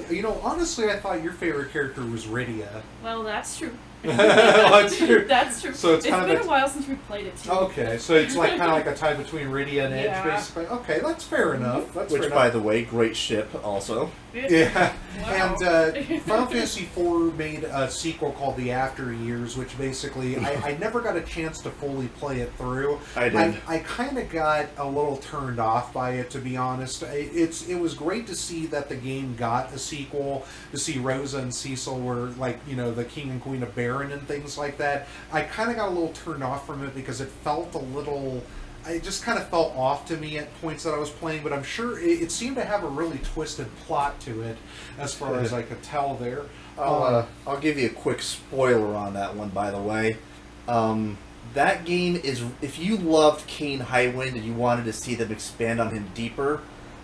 honestly, I thought your favorite character was Rydia. Well, that's true. That's true. That's true. So it's been a while since we played it too. Okay, so it's like kind of like a tie between Rydia and Edge, Yeah. basically. Okay, that's fair enough. That's Which, fair by enough. the way, great ship also. Yeah, Wow. and Final Fantasy IV made a sequel called The After Years, which basically I never got a chance to fully play it through. I did. I kind of got a little turned off by it, to be honest. It was great to see that the game got a sequel, to see Rosa and Cecil were like the king and queen of Baron and things like that. I kind of got a little turned off from it because it felt a little. It just kind of felt off to me at points that I was playing, but I'm sure it seemed to have a really twisted plot to it, as far as I could tell there. I'll give you a quick spoiler on that one, by the way. That game is, if you loved Kane Highwind and you wanted to see them expand on him deeper,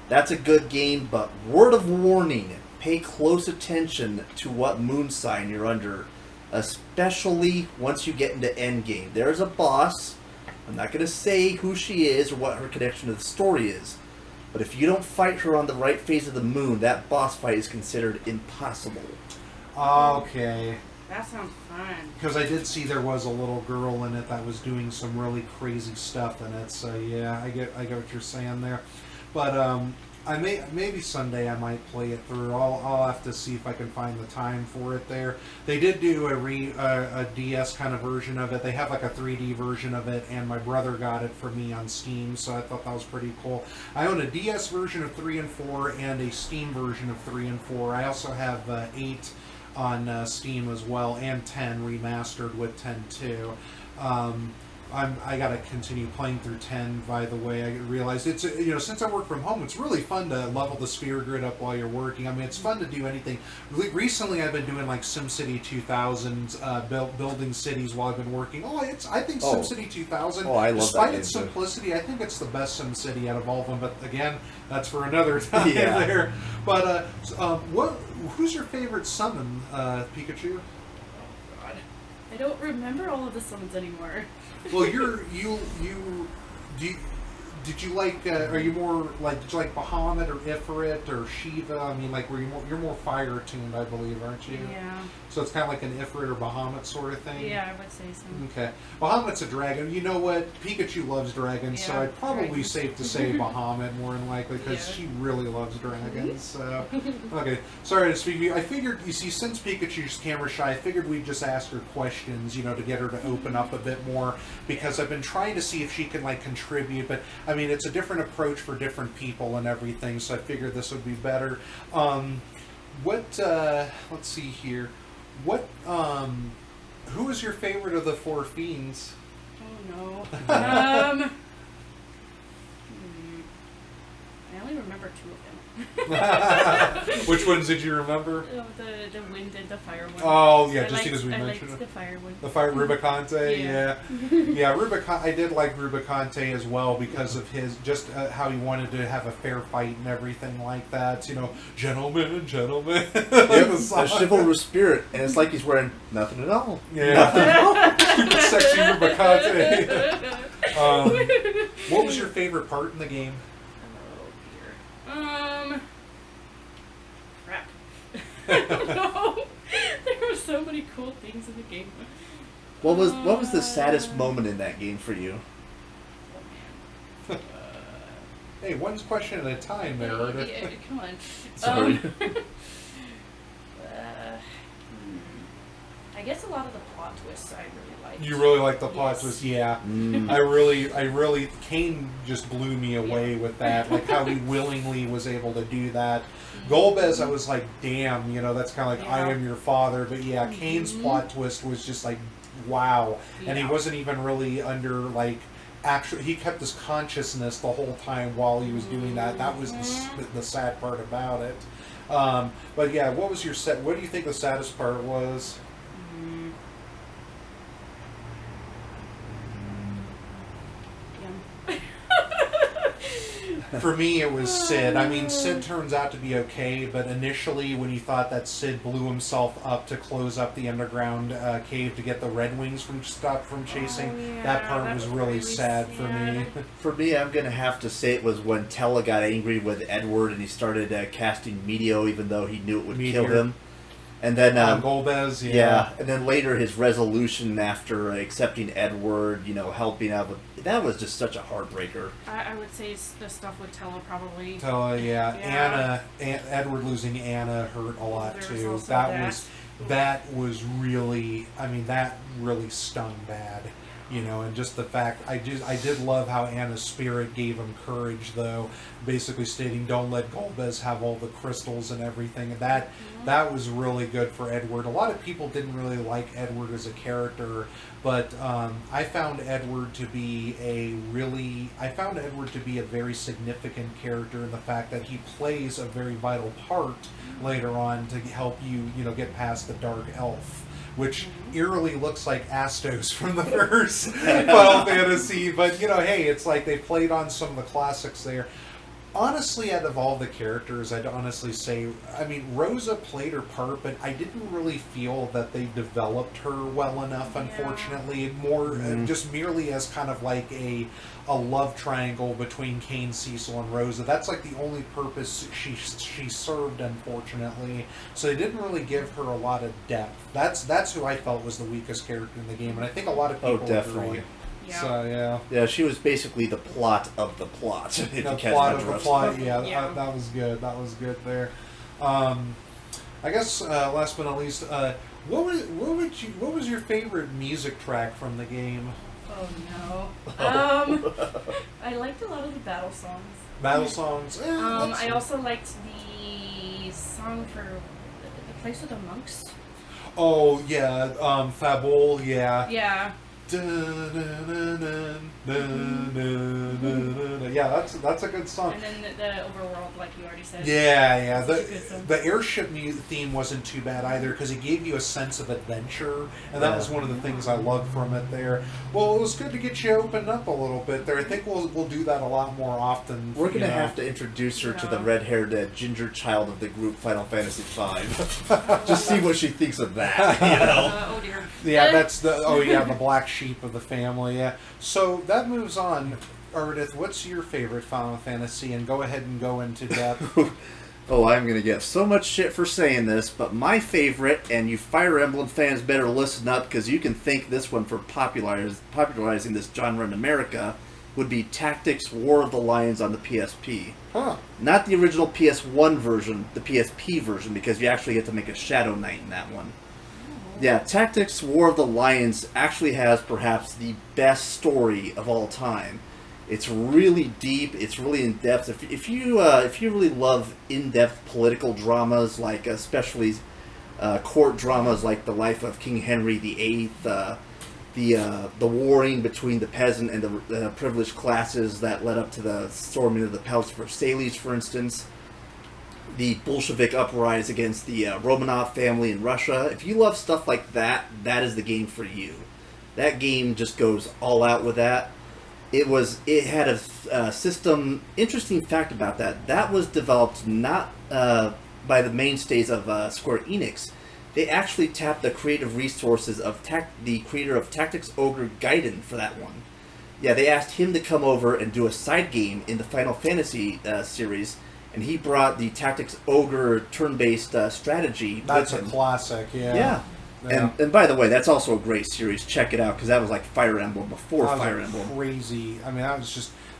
that's a good game, but word of warning, pay close attention to what moon sign you're under, especially once you get into endgame. There's a boss. I'm not going to say who she is or what her connection to the story is, but if you don't fight her on the right phase of the moon, that boss fight is considered impossible. Okay. That sounds fun. Because I did see there was a little girl in it that was doing some really crazy stuff in it, so yeah, I get what you're saying there. But maybe Sunday I might play it through. I'll have to see if I can find the time for it there. They did do a DS kind of version of it. They have like a 3D version of it, and my brother got it for me on Steam, so I thought that was pretty cool. I own a DS version of 3 and 4 and a Steam version of 3 and 4. I also have 8 on Steam as well, and 10 remastered with 10 too. I gotta continue playing through 10. By the way, I realized it's since I work from home, it's really fun to level the sphere grid up while you're working. I mean, it's fun to do anything. Recently, I've been doing like SimCity 2000, building cities while I've been working. I think SimCity 2000. I love despite that its game, too. simplicity, I think it's the best SimCity out of all of them. But again, that's for another time Yeah. there. But who's your favorite summon, Pikachu? I don't remember all of the summons anymore. Well, did you like? Are you more like? Did you like Bahamut or Ifrit or Shiva? I mean, like, you're more fire tuned, I believe, aren't you? Yeah. So it's kind of like an Ifrit or Bahamut sort of thing. Yeah, I would say so. Okay, Bahamut's a dragon. You know what? Pikachu loves dragons, so Yeah, I'd probably dragons. safe to say Bahamut more than likely because Yeah. she really loves dragons. So okay, sorry to speak to you. I figured, you see, since Pikachu's camera shy, I figured we'd just ask her questions, to get her to open up a bit more, because I've been trying to see if she can like contribute, but I mean, it's a different approach for different people and everything, so I figured this would be better. Let's see here. Who is your favorite of the 4 fiends? Oh no. I only remember 2 of them. Which ones did you remember? The wind and the fire one. Oh yeah, I just because we I mentioned liked it. the fire one. The fire Rubicante, Yeah. yeah, I did like Rubicante as well because of his just how he wanted to have a fair fight and everything like that. Gentlemen. Yep, The a song. chivalrous spirit, and it's like he's wearing nothing at all. Yeah, stupid sexy Rubicante. What was your favorite part in the game? Crap. I don't know. There were so many cool things in the game. What was the saddest moment in that game for you? Hey, one question at a time there. Yeah, come on. Sorry. I guess a lot of the plot twists I really liked. You really like the plot Yes. twist, yeah. Mm. I really, Kane just blew me away with that, like how he willingly was able to do that. Golbez, I was like, damn, that's kind of like, I Yeah. am your father, but yeah, Kane's plot twist was just like, wow. And he Yeah. wasn't even really under, like, actually, he kept his consciousness the whole time while he was doing that. That was the sad part about it. But yeah, what do you think the saddest part was? For me, it was Sid. I mean, Sid turns out to be okay, but initially, when you thought that Sid blew himself up to close up the underground cave to get the Red Wings from chasing, yeah, that part that was was really really sad for me. sad. For me, I'm gonna have to say it was when Tella got angry with Edward and he started casting Meteo, even though he knew it would kill Meteor. him. And then Golbez, yeah, and then later his resolution after accepting Edward, helping out with that was just such a heartbreaker. I would say the stuff with Tella probably. So Yeah. Edward losing Anna hurt a lot There's too. also That was really, I mean, that really stung bad, and just the fact I did love how Anna's spirit gave him courage, though, basically stating don't let Golbez have all the crystals and everything. And that was really good for Edward. A lot of people didn't really like Edward as a character, but I found Edward to be a very significant character in the fact that he plays a very vital part later on to help you, get past the Dark Elf, which eerily looks like Astos from the first Final Fantasy. But, hey, it's like they played on some of the classics there. Honestly, out of all the characters, I'd honestly say, I mean, Rosa played her part, but I didn't really feel that they developed her well enough, unfortunately. More just merely as kind of like a love triangle between Kane, Cecil, and Rosa. That's like the only purpose she served, unfortunately. So they didn't really give her a lot of depth. That's who I felt was the weakest character in the game, and I think a lot of people definitely. agree. Yeah. So yeah. Yeah, she was basically the plot of the plot. If you The catch plot my of the drift. plot, yeah, Yeah. that was good. That was good there. I guess last but not least, what was your favorite music track from the game? Oh no. I liked a lot of the battle songs. Battle songs. I also liked the song for the place with the monks. Oh yeah, Fabul, yeah. Yeah. Yeah, that's a good song. And then the overworld, like you already said. Yeah. Such a good song. The airship theme wasn't too bad either because it gave you a sense of adventure, and that was one of the things I loved from it there. Well, it was good to get you opened up a little bit there. I think we'll do that a lot more often. We're gonna have to introduce her to the red-haired ginger child of the group, Final Fantasy V. Just see what she thinks of that. Oh dear. Yeah, that's the black sheep of the family. Yeah. So that moves on. Ardith, what's your favorite Final Fantasy? And go ahead and go into depth. Oh, I'm going to get so much shit for saying this, but my favorite, and you Fire Emblem fans better listen up because you can thank this one for popularizing this genre in America, would be Tactics War of the Lions on the PSP. Huh. Not the original PS1 version, the PSP version, because you actually get to make a Shadow Knight in that one. Yeah, Tactics War of the Lions actually has perhaps the best story of all time. It's really deep. It's really in depth. If you really love in-depth political dramas, like especially court dramas like the life of King Henry VIII, the warring between the peasant and the privileged classes that led up to the storming of the Palace of Versailles, for instance, the Bolshevik uprising against the Romanov family in Russia. If you love stuff like that, that is the game for you. That game just goes all out with that. It had a system. Interesting fact about that was developed not by the mainstays of Square Enix. They actually tapped the creative resources of the creator of Tactics Ogre Gaiden for that one. Yeah, they asked him to come over and do a side game in the Final Fantasy series, and he brought the Tactics Ogre turn-based strategy. That's a with him. classic, yeah. Yeah. And by the way, that's also a great series. Check it out, because that was like Fire Emblem before That was Fire Emblem. crazy. I mean,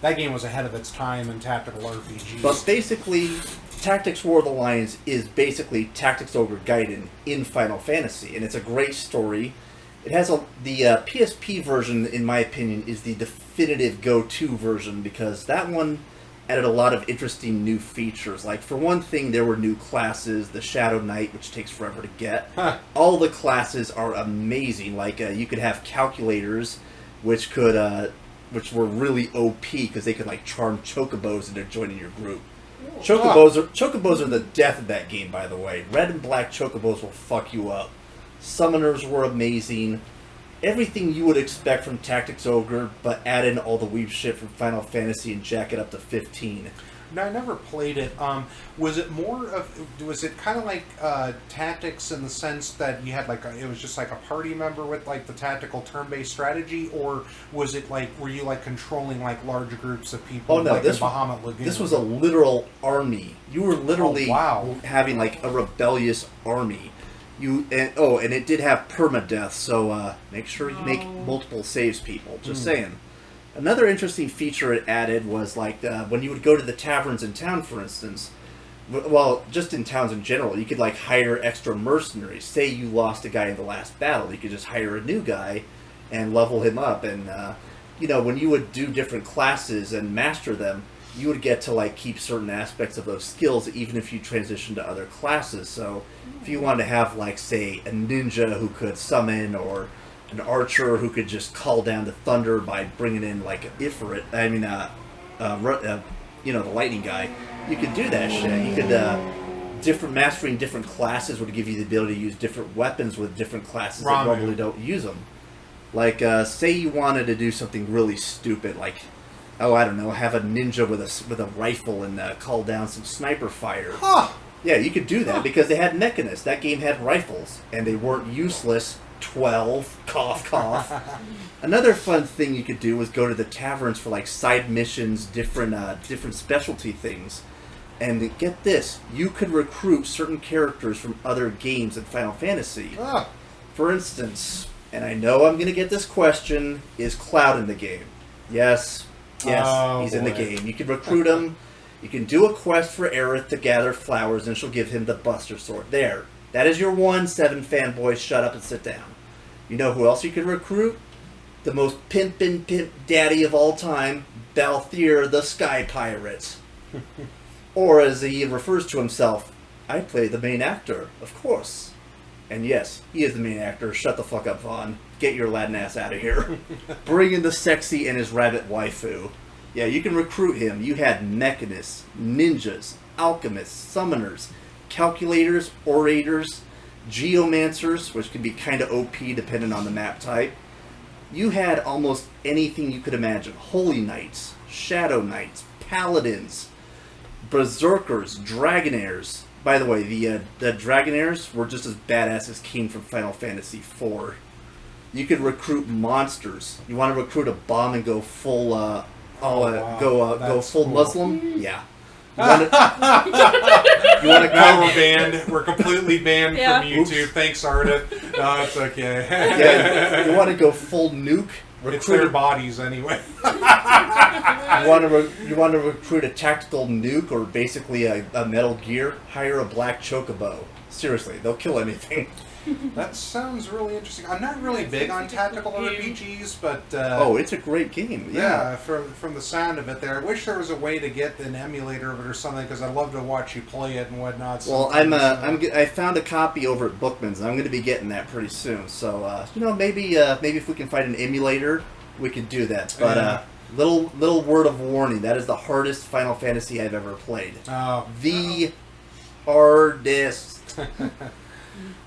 that game was ahead of its time in tactical RPGs. But basically, Tactics War of the Lions is basically Tactics Ogre Gaiden in Final Fantasy, and it's a great story. It has the PSP version, in my opinion, is the definitive go-to version, because that one added a lot of interesting new features. Like, for one thing, there were new classes, the Shadow Knight, which takes forever to get. Huh. All the classes are amazing. Like, you could have calculators, which were really OP, because they could, like, charm chocobos into joining your group. Chocobos are the death of that game, by the way. Red and black chocobos will fuck you up. Summoners were amazing. everything you would expect from Tactics Ogre, but add in all the weeb shit from Final Fantasy and jack it up to 15. No, I never played it. Was it more of? Was it kind of like Tactics in the sense that you had it was just like a party member with like the tactical turn-based strategy, or was it like were you like controlling like large groups of people? Oh no, like this in Bahamut Lagoon? This was a literal army. You were literally wow. having like a rebellious army. And it did have permadeath, so make sure you make multiple saves, people. Just saying. Another interesting feature it added was like when you would go to the taverns in town, for instance. Well, just in towns in general, you could like hire extra mercenaries. Say you lost a guy in the last battle, you could just hire a new guy and level him up. And when you would do different classes and master them, you would get to like keep certain aspects of those skills even if you transition to other classes. So if you wanted to have like say a ninja who could summon, or an archer who could just call down the thunder by bringing in like an Ifrit, the lightning guy, you could do that shit. You could mastering different classes would give you the ability to use different weapons with different classes that normally don't use them. Like say you wanted to do something really stupid, like I don't know, have a ninja with a rifle and call down some sniper fire. Huh. Yeah, you could do that because they had mechanists. That game had rifles and they weren't useless. 12, cough, cough. Another fun thing you could do was go to the taverns for like side missions, different specialty things. And get this, you could recruit certain characters from other games in Final Fantasy. Ah. For instance, and I know I'm going to get this question, is Cloud in the game? Yes, he's in the game. You can recruit him. You can do a quest for Aerith to gather flowers, and she'll give him the Buster Sword. There. That is your 7 fanboys. Shut up and sit down. You know who else you could recruit? The most pimp daddy of all time, Balthier the Sky Pirate. Or as he refers to himself, I play the main actor, of course. And yes, he is the main actor. Shut the fuck up, Vaughn. Get your Latin ass out of here. Bring in the sexy and his rabbit waifu. Yeah, you can recruit him. You had mechanists, ninjas, alchemists, summoners, calculators, orators, geomancers, which can be kind of OP depending on the map type. You had almost anything you could imagine. Holy Knights, Shadow Knights, Paladins, Berserkers, Dragonaires. By the way, the Dragonaires were just as badass as King from Final Fantasy IV. You could recruit monsters. You want to recruit a bomb and go full, go full cool. Muslim? Yeah. You want to Now we're banned. We're completely banned Yeah. from YouTube. Oops. Thanks, Ardith. No, it's okay. Yeah, you want to go full nuke? It's their bodies anyway. You want to recruit a tactical nuke or basically a Metal Gear? Hire a black chocobo. Seriously, they'll kill anything. That sounds really interesting. I'm not really big on tactical RPGs, but it's a great game. yeah, from the sound of it, there. I wish there was a way to get an emulator of it or something because I'd love to watch you play it and whatnot. Well, I found a copy over at Bookman's, and I'm going to be getting that pretty soon. So maybe if we can find an emulator, we could do that. But little word of warning: that is the hardest Final Fantasy I've ever played. Oh. The hardest.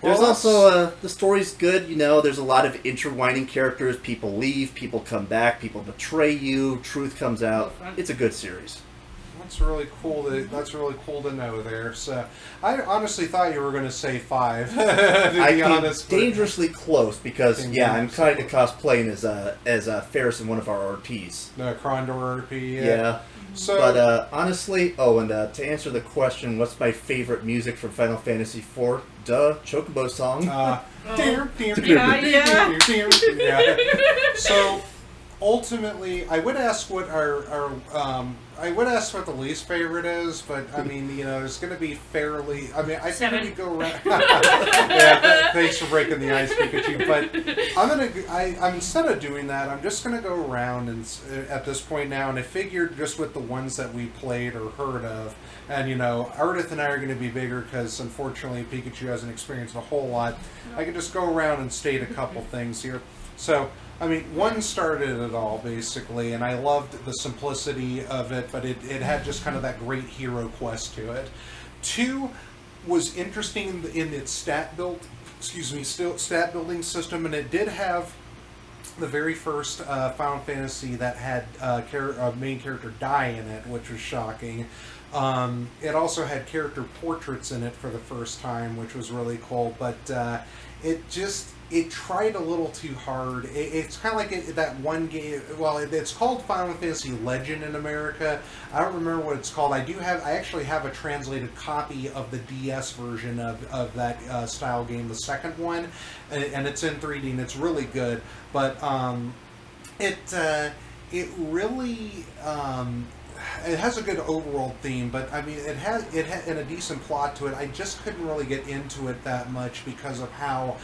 There's also, the story's good, there's a lot of intertwining characters, people leave, people come back, people betray you, truth comes out. It's a good series. That's really cool. That's really cool to know there. So, I honestly thought you were going to say 5. To be honest, but dangerously close because I'm kind of cosplaying as Ferris in one of our RPs. the Krondor RP. Yeah. So, But honestly, to answer the question, what's my favorite music from Final Fantasy IV? Duh, Chocobo song. Yeah. So, ultimately, I would ask what what the least favorite is, but I mean, it's going to be fairly. I mean, I think we go around. Yeah, thanks for breaking the ice, Pikachu. But I'm instead of doing that, I'm just going to go around and at this point now, and I figured just with the ones that we played or heard of, and Ardith and I are going to be bigger because unfortunately Pikachu hasn't experienced a whole lot. I can just go around and state a couple things here. So. I mean, 1 started it all, basically, and I loved the simplicity of it, but it had just kind of that great hero quest to it. 2 was interesting in its stat building system, and it did have the very first Final Fantasy that had a main character die in it, which was shocking. It also had character portraits in it for the first time, which was really cool. But it tried a little too hard. It's kind of like that one game. Well, it's called Final Fantasy Legend in America. I don't remember what it's called. I actually have a translated copy of the DS version of that style game, the second one, and it's in 3D and it's really good. But it really. It has a good overall theme, but I mean, it had and a decent plot to it. I just couldn't really get into it that much because of how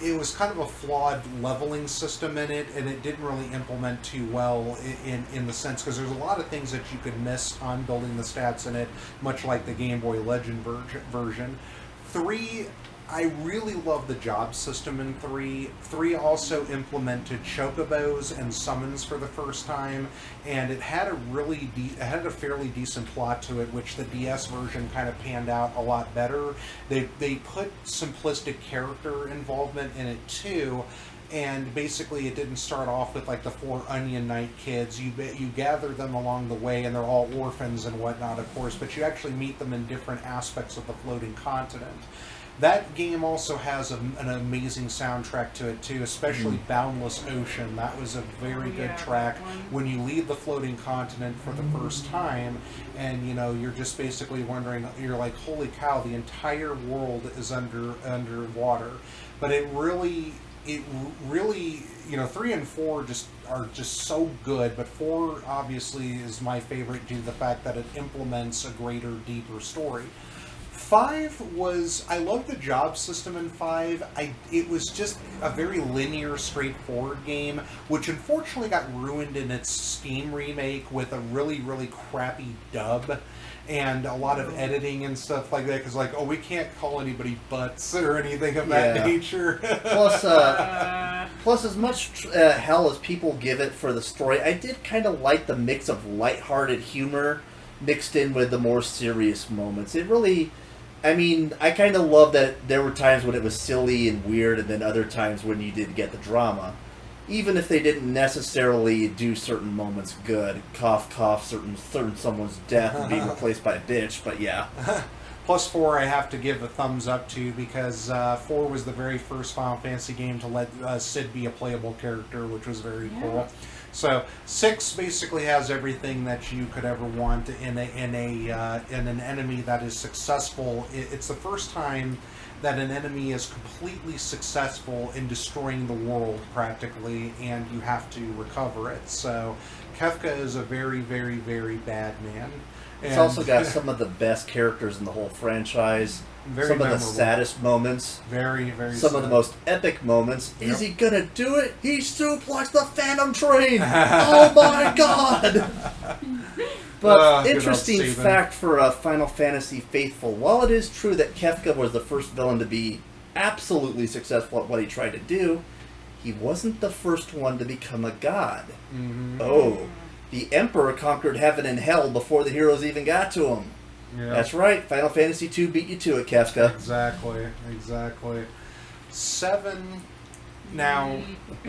it was kind of a flawed leveling system in it, and it didn't really implement too well in the sense, because there's a lot of things that you could miss on building the stats in it, much like the Game Boy Legend version. 3, I really love the job system in 3. 3 also implemented chocobos and summons for the first time, and it had a fairly decent plot to it, which the DS version kind of panned out a lot better. They put simplistic character involvement in it too, and basically it didn't start off with like the 4 Onion Knight kids. You gather them along the way, and they're all orphans and whatnot, of course, but you actually meet them in different aspects of the floating continent. That game also has an amazing soundtrack to it too, especially Boundless Ocean. That was a very good track when you leave the floating continent for the first time, and you're just basically wondering, you're like, holy cow, the entire world is underwater. But it really 3 and 4 are just so good, but 4 obviously is my favorite due to the fact that it implements a greater, deeper story. 5 I love the job system in 5. It was just a very linear, straightforward game, which unfortunately got ruined in its Steam remake with a really, really crappy dub and a lot of editing and stuff like that, because we can't call anybody butts or anything of that nature. Plus, as much hell as people give it for the story, I did kind of like the mix of lighthearted humor mixed in with the more serious moments. It really... I mean, I kind of love that there were times when it was silly and weird, and then other times when you did get the drama. Even if they didn't necessarily do certain moments good. Cough, cough, certain someone's death and being replaced by a bitch, but yeah. Plus 4 I have to give a thumbs up to, because 4 was the very first Final Fantasy game to let Cid be a playable character, which was very cool. So 6 basically has everything that you could ever want in an enemy that is successful. It's the first time that an enemy is completely successful in destroying the world practically, and you have to recover it. So Kefka is a very, very, very bad man. It's also got some of the best characters in the whole franchise. Very some memorable. Of the saddest moments. Very, very Some sad. of the most epic moments. Yep. Is he gonna do it? He suplexed the Phantom Train! Oh my god! But interesting fact for a Final Fantasy faithful. While it is true that Kefka was the first villain to be absolutely successful at what he tried to do, he wasn't the first one to become a god. Mm-hmm. Oh, the Emperor conquered heaven and hell before the heroes even got to him. Yeah. That's right. Final Fantasy II beat you to it, Kefka. Exactly. 7. Now,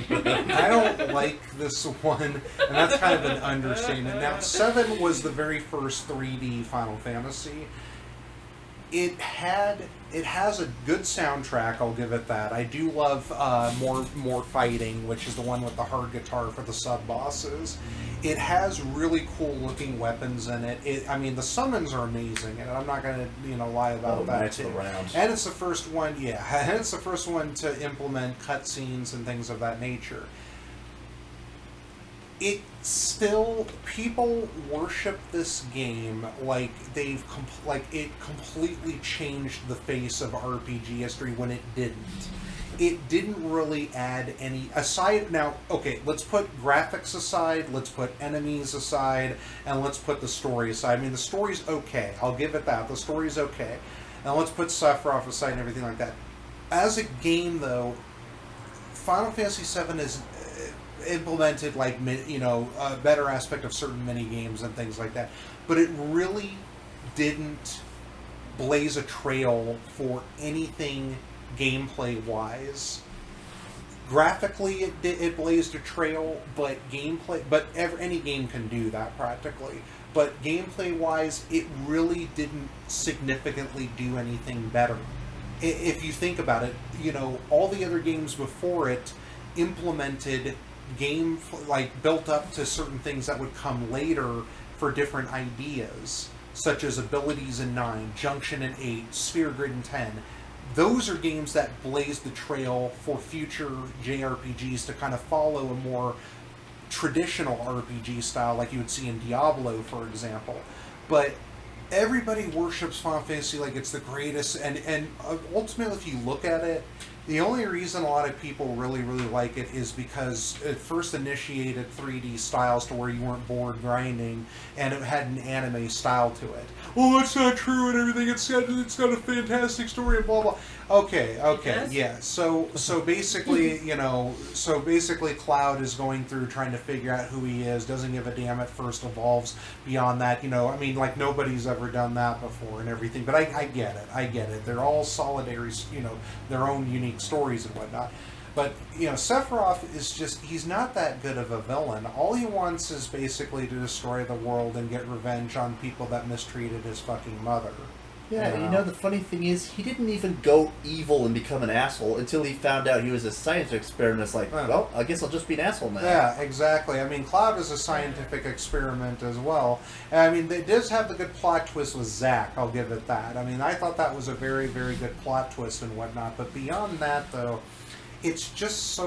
I don't like this one, and that's kind of an understatement. Now, 7 was the very first 3D Final Fantasy. It has a good soundtrack, I'll give it that. I do love more fighting, which is the one with the hard guitar for the sub-bosses. It has really cool looking weapons in it. I mean, the summons are amazing, and I'm not going to lie about that Knights too. of the Round. And it's the first one, and it's the first one to implement cutscenes and things of that nature. It still, people worship this game like it completely changed the face of RPG history when it didn't. It didn't really add any aside. Now, okay, let's put graphics aside, let's put enemies aside, and let's put the story aside. I mean, the story's okay. I'll give it that. The story's okay. Now let's put Sephiroth aside and everything like that. As a game, though, Final Fantasy VII is implemented a better aspect of certain mini games and things like that, but it really didn't blaze a trail for anything gameplay wise graphically it blazed a trail, but gameplay, any game can do that practically. But gameplay wise, it really didn't significantly do anything better. If you think about it, all the other games before it implemented game, like built up to certain things that would come later for different ideas, such as abilities in 9, junction in 8, sphere grid in 10. Those are games that blaze the trail for future JRPGs to kind of follow a more traditional RPG style like you would see in Diablo, for example. But everybody worships Final Fantasy like it's the greatest, and ultimately, if you look at it, the only reason a lot of people really, really like it is because it first initiated 3D styles to where you weren't bored grinding, and it had an anime style to it. Oh, that's not true and everything. It's got a fantastic story and blah blah. Okay, Yes? yeah. So basically, Cloud is going through trying to figure out who he is. Doesn't give a damn at first. Evolves beyond that. Like nobody's ever done that before and everything. But I get it. They're all solitary. Their own unique stories and whatnot. But, Sephiroth he's not that good of a villain. All he wants is basically to destroy the world and get revenge on people that mistreated his fucking mother. Yeah, the funny thing is, he didn't even go evil and become an asshole until he found out he was a science experiment. It's like, well, I guess I'll just be an asshole now. Yeah, exactly. Cloud is a scientific experiment as well. And it does have the good plot twist with Zack, I'll give it that. I thought that was a very, very good plot twist and whatnot. But beyond that, though, it's just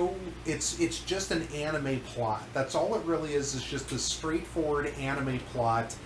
it's just an anime plot. That's all it really is just a straightforward anime plot.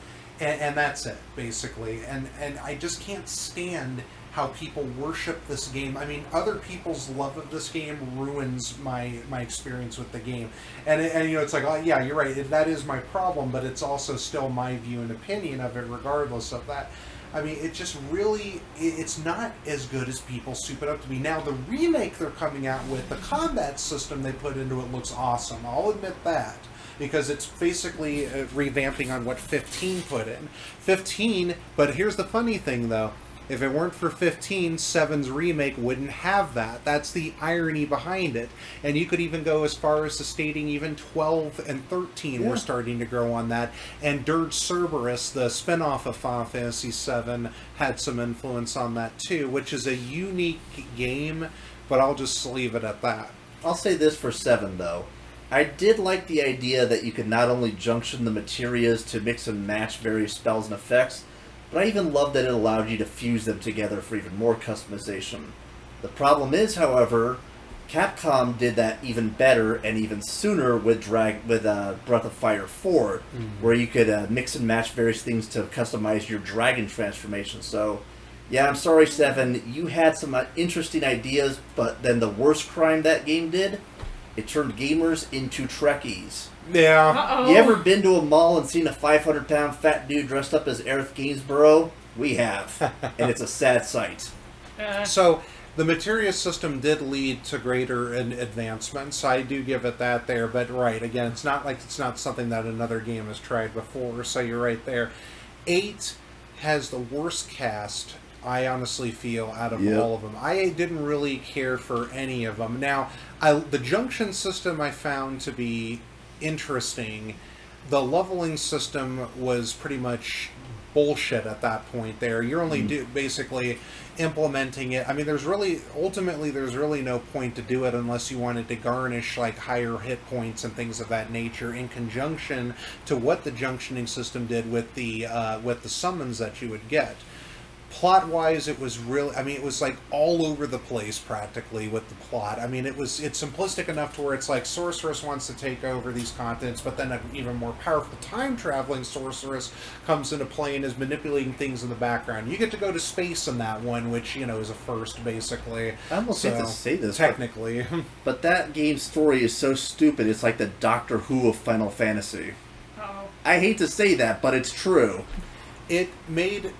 And that's it, basically. And I just can't stand how people worship this game. Other people's love of this game ruins my experience with the game. And it's like, oh, yeah, you're right. That is my problem, but it's also still my view and opinion of it regardless of that. It just really, it's not as good as people soup it up to be. Now, the remake they're coming out with, the combat system they put into it looks awesome. I'll admit that. Because it's basically revamping on what 15 put in. 15, but here's the funny thing, though. If it weren't for 15, 7's remake wouldn't have that. That's the irony behind it. And you could even go as far as to stating even 12 and 13 were starting to grow on that. And Dirge Cerberus, the spinoff of Final Fantasy VII, had some influence on that too, which is a unique game, but I'll just leave it at that. I'll say this for 7, though. I did like the idea that you could not only junction the materias to mix and match various spells and effects, but I even loved that it allowed you to fuse them together for even more customization. The problem is, however, Capcom did that even better and even sooner with Breath of Fire 4, where you could mix and match various things to customize your dragon transformation. So, yeah, I'm sorry, 7, you had some interesting ideas, but then the worst crime that game did, it turned gamers into Trekkies. Yeah. Uh-oh. You ever been to a mall and seen a 500-pound fat dude dressed up as Aerith Gainsborough? We have. And it's a sad sight. So, the materia system did lead to greater advancements. I do give it that there. But, right, again, it's not something that another game has tried before. So, you're right there. 8 has the worst cast, I honestly feel, out of all of them. I didn't really care for any of them. Now, the junction system I found to be interesting. The leveling system was pretty much bullshit at that point there. You're only basically implementing it. There's really no point to do it unless you wanted to garnish like higher hit points and things of that nature in conjunction to what the junctioning system did with the summons that you would get. Plot-wise, it was really, it was like all over the place practically with the plot. It's simplistic enough to where it's like Sorceress wants to take over these continents, but then an even more powerful time-traveling Sorceress comes into play and is manipulating things in the background. You get to go to space in that one, which, is a first, basically. I almost hate to say this, technically. But that game's story is so stupid, it's like the Doctor Who of Final Fantasy. Uh-oh. I hate to say that, but it's true. It made...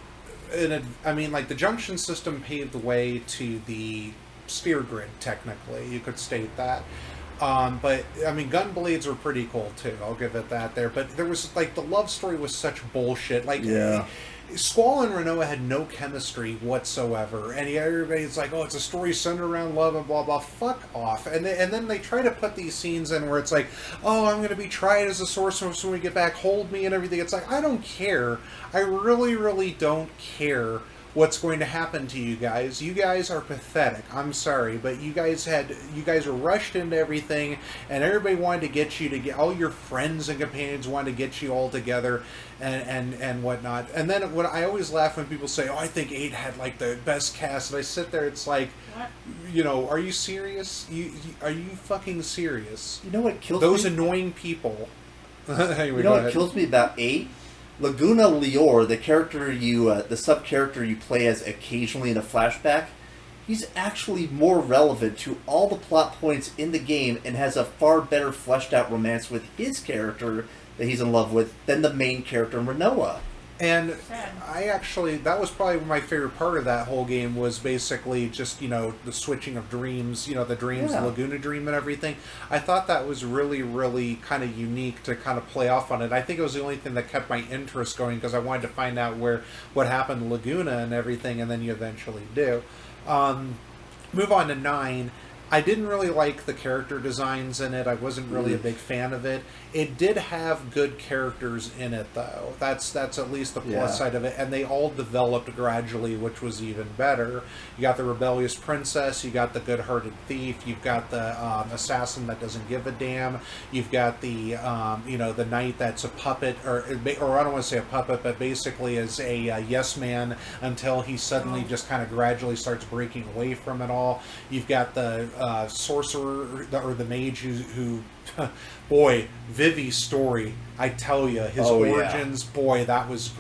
the junction system paved the way to the sphere grid, technically. You could state that. But, Gunblades were pretty cool, too. I'll give it that there. But there was, the love story was such bullshit. Squall and Renoa had no chemistry whatsoever, and everybody's like, "Oh, it's a story centered around love and blah blah." Fuck off! And then they try to put these scenes in where it's like, "Oh, I'm going to be tried as a sorceress when we get back. Hold me," and everything. It's like, I don't care. I really, really don't care what's going to happen to you guys. You guys are pathetic. I'm sorry, but you guys were rushed into everything, and everybody wanted to get you to get all your friends and companions wanted to get you all together, and whatnot. And then what I always laugh when people say, "Oh, I think 8 had like the best cast," and I sit there, it's like, What? you know, are you serious? Are you fucking serious? You know what kills Those me? annoying people. Anyway, You know go what ahead. kills me about 8? Laguna Lior, the character the sub-character you play as occasionally in a flashback, he's actually more relevant to all the plot points in the game and has a far better fleshed out romance with his character that he's in love with than the main character Renoa. And Sad. that was probably my favorite part of that whole game was basically just, you know, the switching of dreams, you know, the dreams, Yeah. the Laguna dream and everything. I thought that was really, really kind of unique to kind of play off on it. I think it was the only thing that kept my interest going because I wanted to find out what happened to Laguna and everything, and then you eventually do. Move on to 9. I didn't really like the character designs in it. I wasn't really a big fan of it. It did have good characters in it, though. That's at least the plus side of it. And they all developed gradually, which was even better. You got the rebellious princess. You got the good-hearted thief. You've got the assassin that doesn't give a damn. You've got the the knight that's a puppet, or I don't want to say a puppet, but basically is a yes man until he suddenly just kind of gradually starts breaking away from it all. You've got the sorcerer or the mage who boy, Vivi's story, I tell you, his origins, boy, that was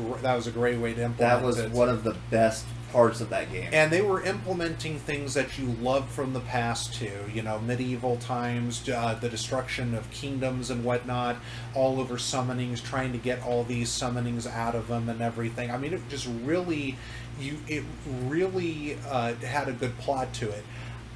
a great way to implement That was it. one of the best parts of that game. And they were implementing things that you loved from the past too, you know, medieval times, the destruction of kingdoms and whatnot, all over summonings, trying to get all these summonings out of them and everything. I mean, it just really, had a good plot to it.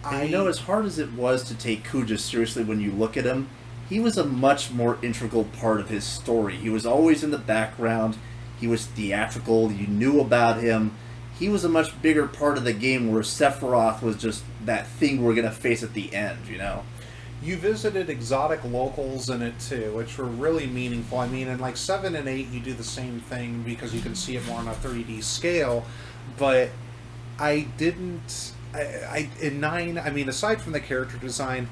And you know, as hard as it was to take Kuja seriously when you look at him, he was a much more integral part of his story. He was always in the background. He was theatrical. You knew about him. He was a much bigger part of the game, where Sephiroth was just that thing we're going to face at the end, you know? You visited exotic locals in it too, which were really meaningful. I mean, in like 7 and 8, you do the same thing because you can see it more on a 3D scale, but I didn't... in 9, I mean, aside from the character design,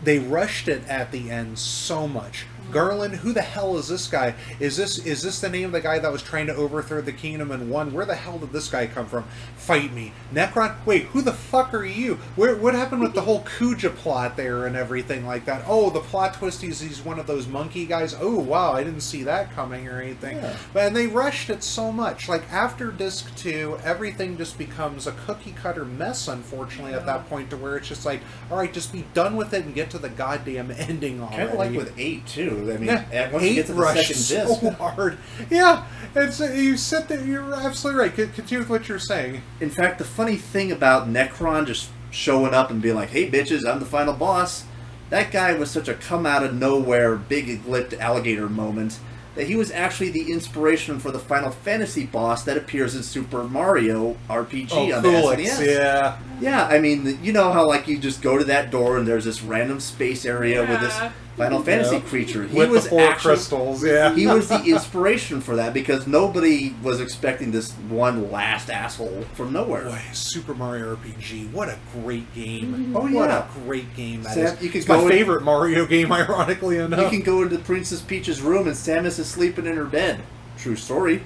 they rushed it at the end so much. Garland, who the hell is this guy? Is this the name of the guy that was trying to overthrow the kingdom in 1? Where the hell did this guy come from? Fight me. Necron? Wait, who the fuck are you? What happened with the whole Kuja plot there and everything like that? Oh, the plot twist is he's one of those monkey guys. Oh, wow, I didn't see that coming or anything. Yeah. And they rushed it so much. Like, after Disc 2, everything just becomes a cookie-cutter mess, unfortunately, at that point, to where it's just like, all right, just be done with it and get to the goddamn ending already. Kind of like with 8, too. I mean, Yeah, once you get to the rushed second disc... so hard. Yeah, it's you sit there. You're absolutely right. Continue with what you're saying. In fact, the funny thing about Necron just showing up and being like, "Hey, bitches, I'm the final boss," that guy was such a come-out-of-nowhere, big-lipped alligator moment that he was actually the inspiration for the Final Fantasy boss that appears in Super Mario RPG on the SNES. Yeah. Yeah, I mean, you know how, like, you just go to that door and there's this random space area with this Final Fantasy creature. He With was the 4 crystals, yeah. He was the inspiration for that because nobody was expecting this one last asshole from nowhere. Boy, Super Mario RPG, what a great game. Oh, What yeah. a great game that Sam, is. you could It's my go in- favorite Mario game, ironically enough. You can go into Princess Peach's room and Samus is sleeping in her bed. True story.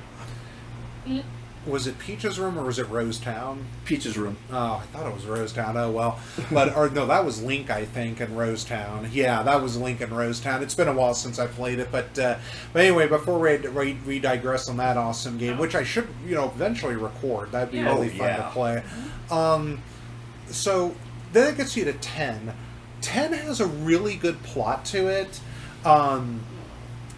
Was it Peach's room or was it Rose Town? Peach's room. Oh, I thought it was Rose Town. Oh, well. Or no, that was Link, I think, in Rose Town. Yeah, that was Link in Rose Town. It's been a while since I played it. But anyway, before we digress on that awesome game, which I should, eventually record. That'd be really fun to play. So then it gets you to 10. 10 has a really good plot to it.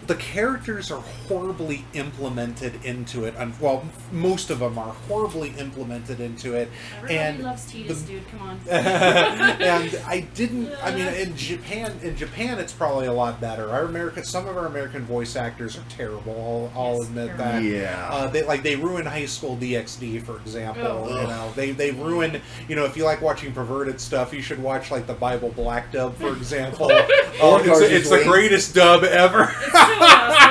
the characters are horribly implemented into it. Well, most of them are horribly implemented into it. Everybody and loves Titus, dude. Come on. and I didn't. I mean, in Japan, it's probably a lot better. Some of our American voice actors are terrible. I'll Yes, admit they're that. Yeah. They ruin High School DxD, for example. Oh. You know, they ruin. You know, if you like watching perverted stuff, you should watch like the Bible Black dub, for example. It's the greatest dub ever.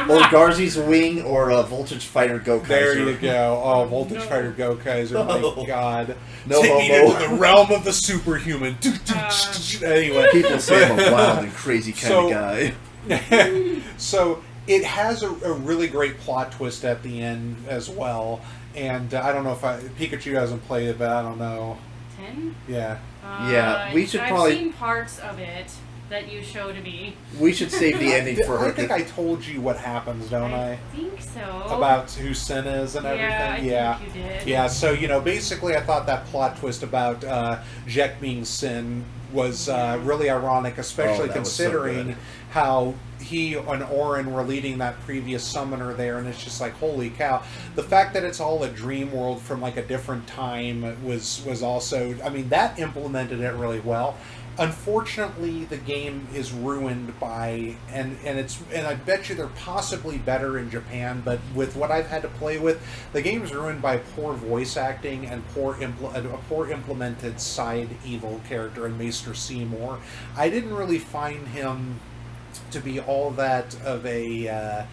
Or Garzy's Wing, or Voltage Fighter Go Kaiser. There you go. Oh, Voltage No. Fighter Go Kaiser. My God. No Take me homo. into the realm of the superhuman. Anyway. People say I'm a wild and crazy kind So- of guy. So it has a really great plot twist at the end as well. And I don't know if Pikachu hasn't played it, but I don't know. 10? Yeah. Yeah, we should probably- I've seen parts of it that you showed me. We should save the ending for her. I think I told you what happens, don't I? I think so. About who Sin is and everything. Yeah, I think you did. Yeah, so, basically I thought that plot twist about Jack being Sin was really ironic, especially that was so considering good. how he and Orin were leading that previous summoner there, and it's just like, holy cow. The fact that it's all a dream world from like a different time was also, that implemented it really well. Unfortunately, the game is ruined by, and I bet you they're possibly better in Japan, but with what I've had to play with, the game is ruined by poor voice acting and a poor implemented side evil character in Maester Seymour. I didn't really find him to be all that of a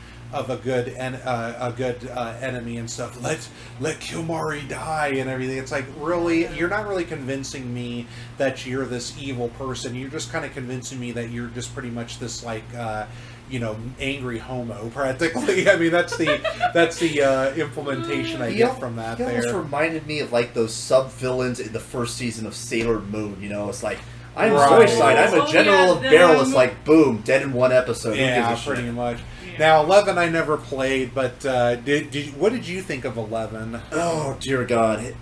good enemy and stuff. Let Kilmari die and everything. It's like, really, you're not really convincing me that you're this evil person. You're just kind of convincing me that you're just pretty much this like angry homo practically. That's the implementation I get from that. He almost there reminded me of like those sub villains in the first season of Sailor Moon. It's like, I'm Right. Zoiside, I'm a Oh, general yeah, of Beryl. It's them. like, boom, dead in one episode. Who yeah, gives a pretty shit? much. Yeah. Now 11 I never played, but what did you think of 11? Oh dear God!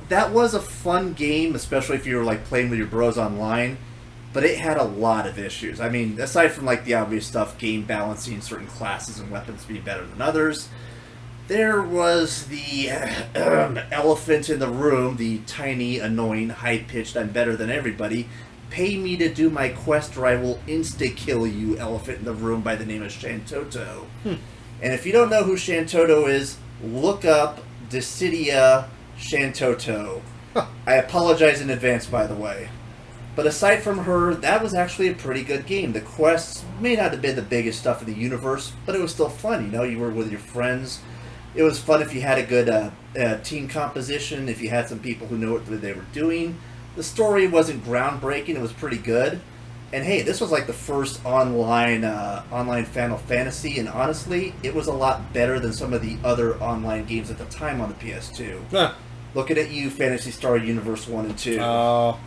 That was a fun game, especially if you were like playing with your bros online. But it had a lot of issues. Aside from like the obvious stuff, game balancing, certain classes and weapons being better than others, there was the elephant in the room, the tiny, annoying, high-pitched, I'm better than everybody. Pay me to do my quest or I will insta-kill you elephant in the room by the name of Shantoto. And if you don't know who Shantoto is, look up Dissidia Shantoto. I apologize in advance, by the way. But aside from her, that was actually a pretty good game. The quests may not have been the biggest stuff in the universe, but it was still fun. You were with your friends. It was fun if you had a good team composition, if you had some people who knew what they were doing. The story wasn't groundbreaking, it was pretty good. And hey, this was like the first online Final Fantasy, and honestly, it was a lot better than some of the other online games at the time on the PS2. Huh. Looking at you, Phantasy Star Universe 1 and 2.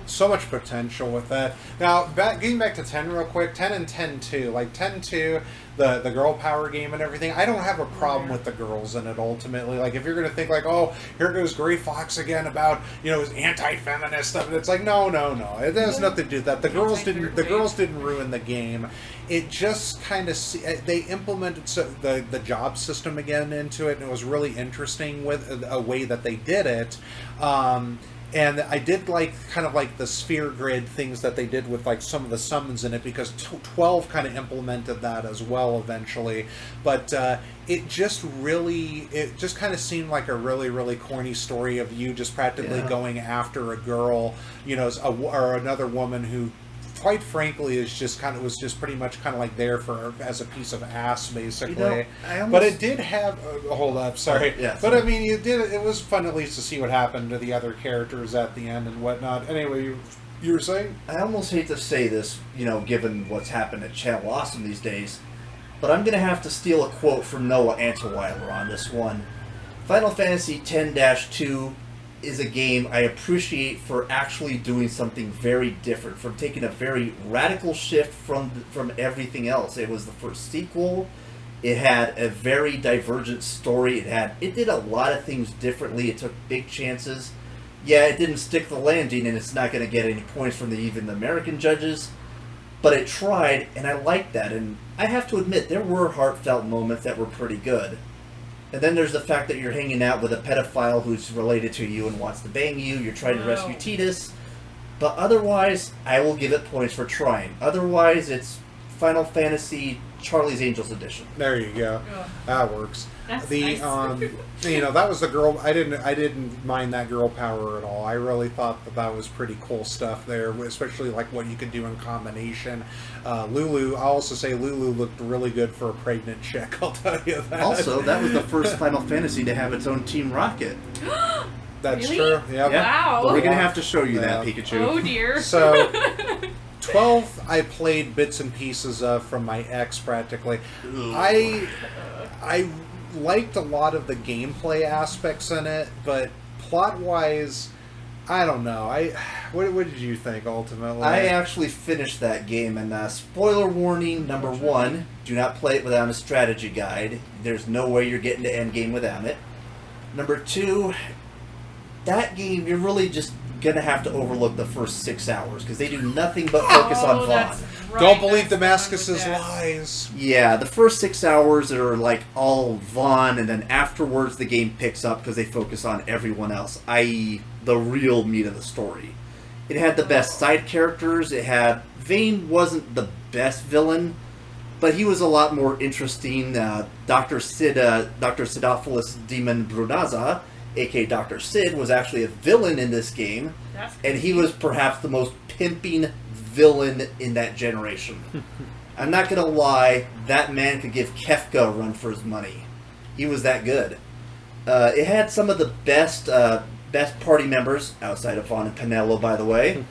So much potential with that. Now, getting back to 10 real quick, 10 and 10-2. Like 10-2, the girl power game and everything, I don't have a problem with the girls in it ultimately. Like, if you're going to think like, oh, here goes Gray Fox again about, his anti-feminist stuff, and it's like, no. It has nothing to do with that. The girls didn't ruin the game. It just kind of, they implemented the job system again into it, and it was really interesting with a way that they did it. And I did kind of like the sphere grid things that they did with like some of the summons in it, because 12 kind of implemented that as well eventually. But it just kind of seemed like a really, really corny story of you just practically going after a girl, or another woman who, quite frankly, was just pretty much kind of like there as a piece of ass, basically. But it did have. Hold up, sorry. Yeah, but sorry. it was fun at least to see what happened to the other characters at the end and whatnot. Anyway, you were saying? I almost hate to say this, given what's happened at Channel Awesome these days, but I'm going to have to steal a quote from Noah Anteweiler on this one. Final Fantasy X-2 is a game I appreciate for actually doing something very different, from taking a very radical shift from everything else. It was the first sequel. It had a very divergent story. It did a lot of things differently. It took big chances. Yeah, it didn't stick the landing, and it's not going to get any points from even the American judges. but it tried, and I liked that. And I have to admit, there were heartfelt moments that were pretty good. And then there's the fact that you're hanging out with a pedophile who's related to you and wants to bang you. You're trying to rescue Titus. But otherwise, I will give it points for trying. Otherwise, it's Final Fantasy Charlie's Angels Edition. There you go. Ugh. That works. That's The nice. that was the girl. I didn't mind that girl power at all. I really thought that was pretty cool stuff there, especially like what you could do in combination. Lulu, I'll also say Lulu looked really good for a pregnant chick. I'll tell you that. Also, that was the first Final Fantasy to have its own Team Rocket. That's Really? true. Yep. Wow. We're going to have to show you that, Yeah. Pikachu. Oh dear. So, 12 I played bits and pieces of from my ex practically. I liked a lot of the gameplay aspects in it, but plot-wise, I don't know. What did you think ultimately? I actually finished that game, and spoiler warning number 1, do not play it without a strategy guide. There's no way you're getting to endgame without it. Number 2, that game, you're really just going to have to overlook the first 6 hours, because they do nothing but focus on Vaughn. that's right, Don't believe that's Damascus's the one with lies. Yeah, the first 6 hours are like all Vaughn, and then afterwards the game picks up because they focus on everyone else, i.e. the real meat of the story. It had the best side characters. Vane wasn't the best villain, but he was a lot more interesting. Dr. Sidophilus Demon Brunaza, aka Dr. Sid, was actually a villain in this game, That's and he was perhaps the most pimping villain in that generation. I'm not gonna lie, that man could give Kefka a run for his money. He was that good. It had some of the best party members outside of Vaughn and Penelo, by the way.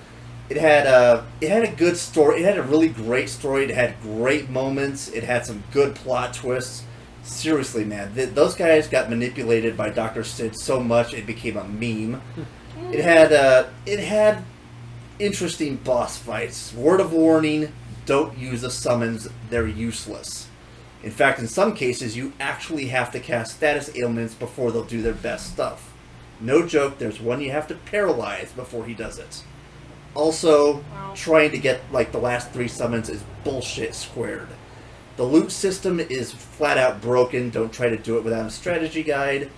It had a good story. It had a really great story. It had great moments. It had some good plot twists. Seriously, man, those guys got manipulated by Dr. Sid so much it became a meme. It had interesting boss fights. Word of warning: don't use the summons; they're useless. In fact, in some cases, you actually have to cast status ailments before they'll do their best stuff. No joke, there's one you have to paralyze before he does it. Also, Wow. trying to get like the last 3 summons is bullshit squared. The loot system is flat out broken. Don't try to do it without a strategy guide.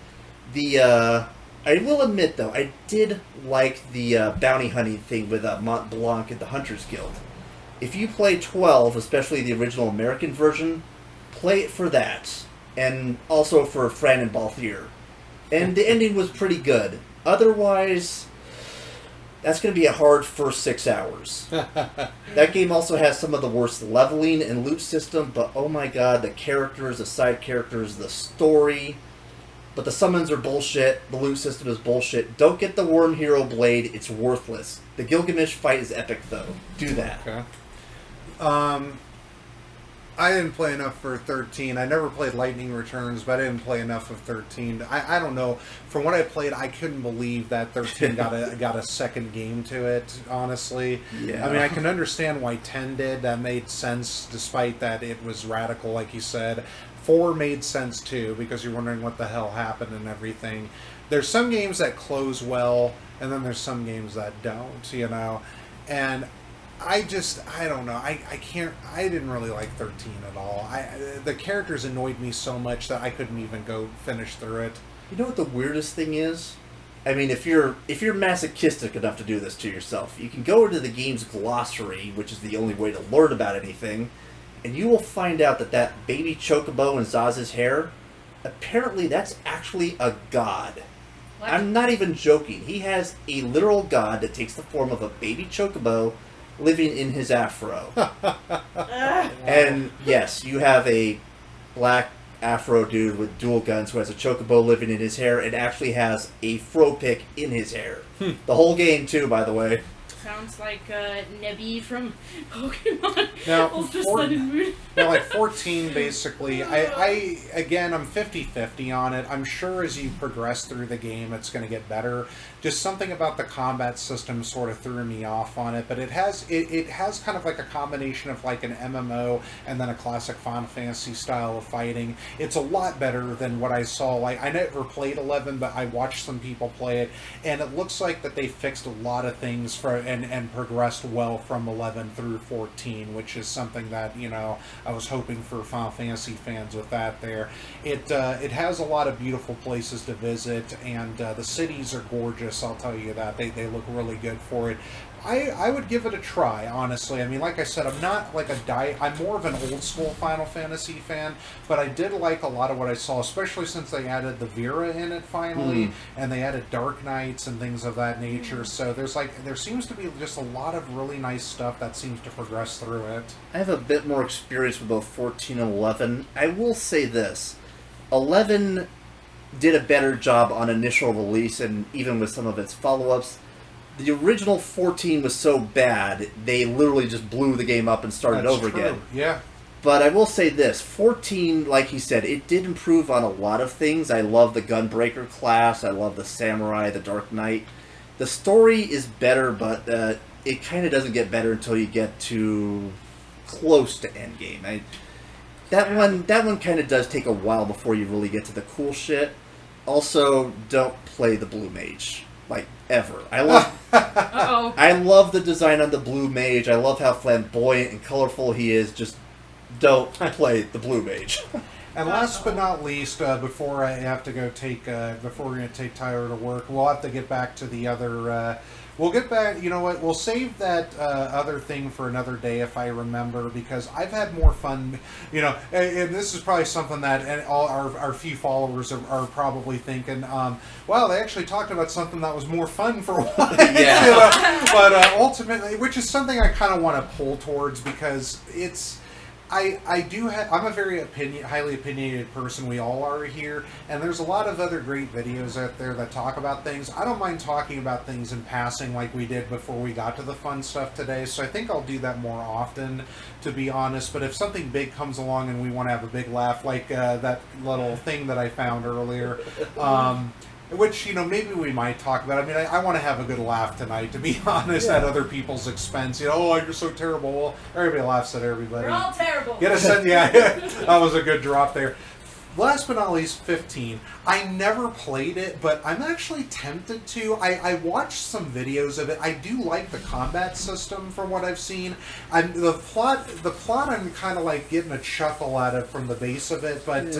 I will admit though, I did like the bounty hunting thing with Mont Blanc at the Hunters Guild. If you play 12, especially the original American version, play it for that, and also for Fran and Balthier. And the ending was pretty good. Otherwise, that's going to be a hard first 6 hours. That game also has some of the worst leveling and loot system, but oh my god, the characters, the side characters, the story. But the summons are bullshit, the loot system is bullshit. Don't get the Worm Hero Blade, it's worthless. The Gilgamesh fight is epic though. Do that. Okay. I didn't play enough for 13. I never played Lightning Returns, but I didn't play enough of 13. I don't know. From what I played, I couldn't believe that 13 got a second game to it, honestly. Yeah. I mean, I can understand why 10 did. That made sense, despite that it was radical, like you said. 4 made sense, too, because you're wondering what the hell happened and everything. There's some games that close well, and then there's some games that don't, you know? And I don't know. I didn't really like 13 at all. The characters annoyed me so much that I couldn't even go finish through it. You know what the weirdest thing is? I mean, if you're masochistic enough to do this to yourself, you can go into the game's glossary, which is the only way to learn about anything, and you will find out that baby chocobo in Zaz's hair, apparently that's actually a god. What? I'm not even joking. He has a literal god that takes the form of a baby chocobo living in his afro. And yes, you have a black afro dude with dual guns who has a chocobo living in his hair and actually has a fro pick in his hair. The whole game too, by the way. Sounds like Nebby from Pokemon Now, Ultra Sun and Moon. Now, like 14, basically, again, I'm 50-50 on it. I'm sure as you progress through the game, it's going to get better. Just something about the combat system sort of threw me off on it, but it has kind of like a combination of like an MMO and then a classic Final Fantasy style of fighting. It's a lot better than what I saw. Like, I never played 11, but I watched some people play it, and it looks like that they fixed a lot of things for. and progressed well from 11 through 14, which is something that I was hoping for Final Fantasy fans with that. There, it has a lot of beautiful places to visit, and the cities are gorgeous. I'll tell you that they look really good for it. I would give it a try, honestly. I mean, like I said, I'm not like I'm more of an old school Final Fantasy fan, but I did like a lot of what I saw, especially since they added the Vera in it finally, and they added Dark Knights and things of that nature. So there seems to be just a lot of really nice stuff that seems to progress through it. I have a bit more experience with both 14 and 11. I will say this. 11 did a better job on initial release and even with some of its follow-ups. The original 14 was so bad, they literally just blew the game up and started over again. Yeah. But I will say this, 14, like he said, it did improve on a lot of things. I love the Gunbreaker class, I love the Samurai, the Dark Knight. The story is better, but it kind of doesn't get better until you get to close to endgame. That one kind of does take a while before you really get to the cool shit. Also, don't play the Blue Mage. Like, ever. I love the design on the Blue Mage. I love how flamboyant and colorful he is. Just don't play the Blue Mage. And last but not least, before I have to go before we're going to take Tyler to work, we'll have to get back to the other. We'll get back. You know what? We'll save that other thing for another day if I remember, because I've had more fun. And this is probably something that all our few followers are probably thinking. Wow, they actually talked about something that was more fun for once. Yeah. But ultimately, which is something I kind of want to pull towards, because it's. I'm a very highly opinionated person. We all are here, and there's a lot of other great videos out there that talk about things. I don't mind talking about things in passing like we did before we got to the fun stuff today, so I think I'll do that more often, to be honest. But if something big comes along and we want to have a big laugh, like that little thing that I found earlier, which, maybe we might talk about. I mean, I want to have a good laugh tonight, to be honest, at other people's expense. Oh, you're so terrible. Well, everybody laughs at everybody. We're all terrible. Get a sense, yeah, that was a good drop there. Last but not least, 15. I never played it, but I'm actually tempted to. I watched some videos of it. I do like the combat system from what I've seen. The plot I'm kind of like getting a chuckle out of from the base of it, but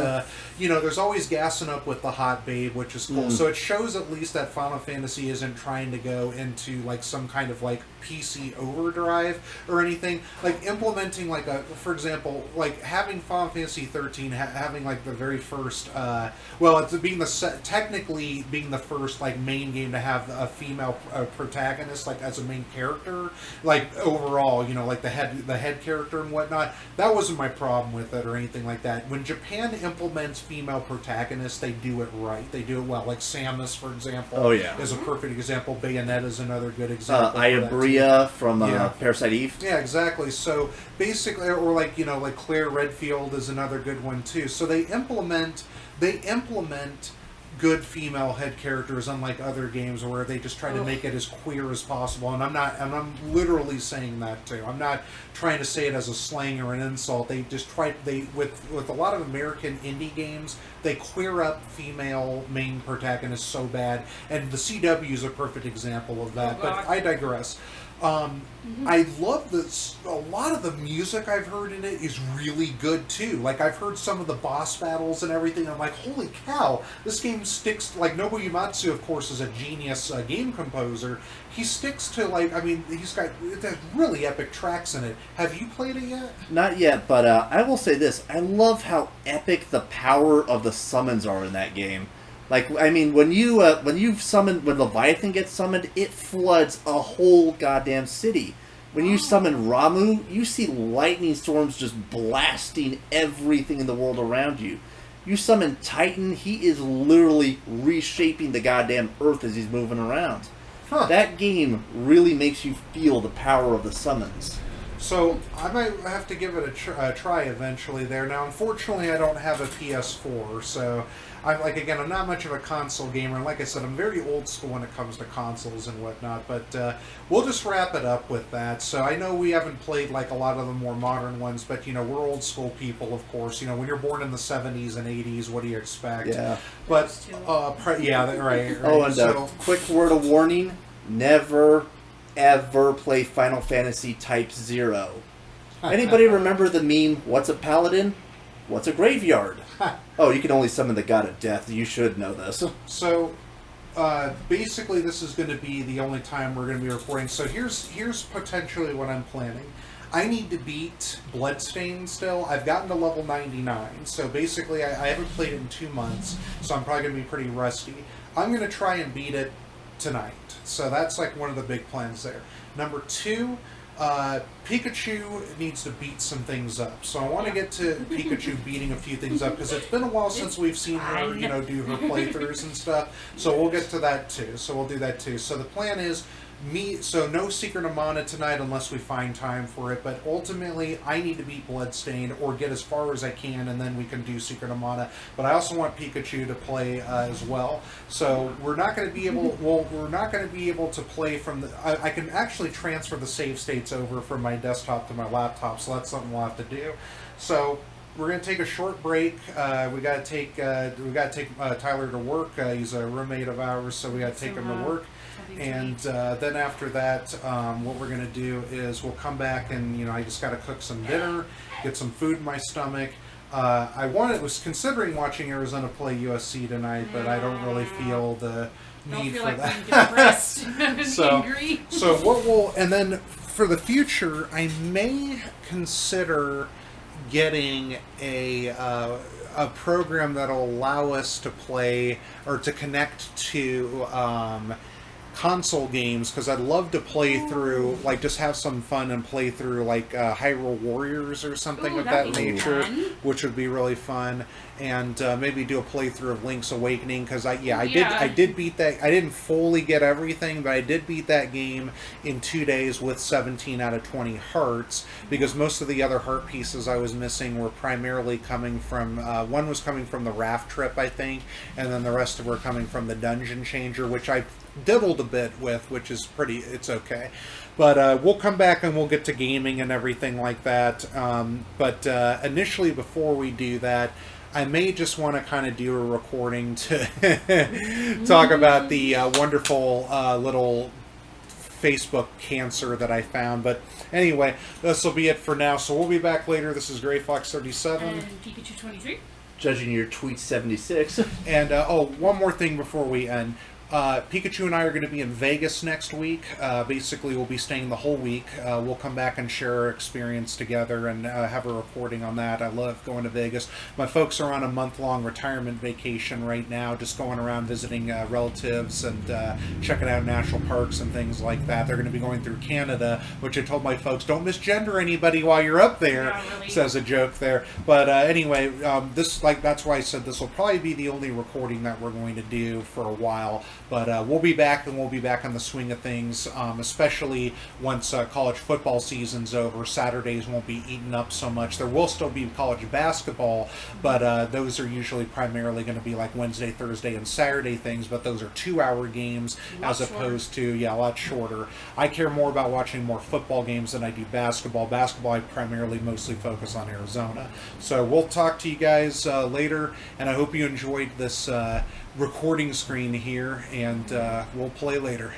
there's always gassing up with the hot babe, which is cool. So it shows at least that Final Fantasy isn't trying to go into like some kind of like PC overdrive or anything. Like implementing like for example, like having Final Fantasy 13 having like the very first it's technically being the first like main game to have a female protagonist like as a main character, like overall, like the head character and whatnot. That wasn't my problem with it or anything like that. When Japan implements female protagonists, they do it right. They do it well. Like Samus, for example, is a perfect example. Bayonetta is another good example. Ayabria from Parasite Eve. Yeah, exactly. So basically, or like like Claire Redfield is another good one too. So they implement good female head characters, unlike other games where they just try to make it as queer as possible. And I'm literally saying that too. I'm not trying to say it as a slang or an insult. They just with a lot of American indie games, they queer up female main protagonists so bad, and the CW is a perfect example of that. But I digress. I love this. A lot of the music I've heard in it is really good too. Like I've heard some of the boss battles and everything. I'm like, holy cow! This game sticks. Like Nobuo Uematsu, of course, is a genius game composer. He sticks to he's got really epic tracks in it. Have you played it yet? Not yet, but I will say this: I love how epic the power of the summons are in that game. Like, I mean, when Leviathan gets summoned, it floods a whole goddamn city. When you summon Ramu, you see lightning storms just blasting everything in the world around you. You summon Titan, he is literally reshaping the goddamn earth as he's moving around. That game really makes you feel the power of the summons. So I might have to give it a try eventually there. Now, unfortunately, I don't have a PS4, so I'm not much of a console gamer. And like I said, I'm very old school when it comes to consoles and whatnot. But we'll just wrap it up with that. So I know we haven't played like a lot of the more modern ones, but we're old school people, of course. When you're born in the 70s and 80s, what do you expect? Yeah. But right. Oh, and quick word of warning: never, ever play Final Fantasy Type 0. Anybody remember the meme, what's a paladin? What's a graveyard? Oh, you can only summon the god of death. You should know this. So, basically, this is going to be the only time we're going to be recording. So here's potentially what I'm planning. I need to beat Bloodstained still. I've gotten to level 99, so basically I haven't played it in 2 months, so I'm probably going to be pretty rusty. I'm going to try and beat it tonight. So that's like one of the big plans there. Number 2, Pikachu needs to beat some things up. So I want to get to Pikachu beating a few things up, because it's been a while since we've seen her, you know, do her playthroughs and stuff. So we'll get to that too. So we'll do that too. So the plan is so no Secret of Mana tonight unless we find time for it, but ultimately I need to beat Bloodstained or get as far as I can, and then we can do Secret of Mana. But I also want Pikachu to play as well. So we're not going to be able. Well, we're not going to be able to play from the. I can actually transfer the save states over from my desktop to my laptop, so that's something we'll have to do. So we're going to take a short break. We got to take Tyler to work. He's a roommate of ours, so we got to take him to work. And then after that, what we're going to do is we'll come back and, you know, I just got to cook some dinner, get some food in my stomach. Was considering watching Arizona play USC tonight, but I don't really feel the need for that. So what and then for the future, I may consider getting a program that'll allow us to play or to connect to console games, because I'd love to play through, like, just have some fun and play through, like, Hyrule Warriors or something of that nature, which would be really fun. And maybe do a playthrough of Link's Awakening, because I did beat that. I didn't fully get everything, but I did beat that game in 2 days with 17 out of 20 hearts, because most of the other heart pieces I was missing were primarily coming from, one was coming from the raft trip, I think, and then the rest of were coming from the dungeon changer, which I diddled a bit with, which is it's okay. But we'll come back and we'll get to gaming and everything like that. But initially, before we do that, I may just want to kind of do a recording to talk about the wonderful little Facebook cancer that I found. But anyway, this will be it for now. So we'll be back later. This is Gray Fox 37. And Pikachu 23. Judging your tweet 76. And, one more thing before we end. Pikachu and I are going to be in Vegas next week. Basically, we'll be staying the whole week. We'll come back and share our experience together and have a recording on that. I love going to Vegas. My folks are on a month-long retirement vacation right now, just going around visiting relatives and checking out national parks and things like that. They're going to be going through Canada, which I told my folks, don't misgender anybody while you're up there, really. says a joke there. But anyway, that's why I said this will probably be the only recording that we're going to do for a while. But we'll be back, and we'll be back on the swing of things, especially once college football season's over. Saturdays won't be eaten up so much. There will still be college basketball, but those are usually primarily going to be like Wednesday, Thursday, and Saturday things, but those are 2-hour games as opposed to, a lot shorter. I care more about watching more football games than I do basketball. Basketball, I primarily mostly focus on Arizona. So we'll talk to you guys later, and I hope you enjoyed this recording screen here, and we'll play later.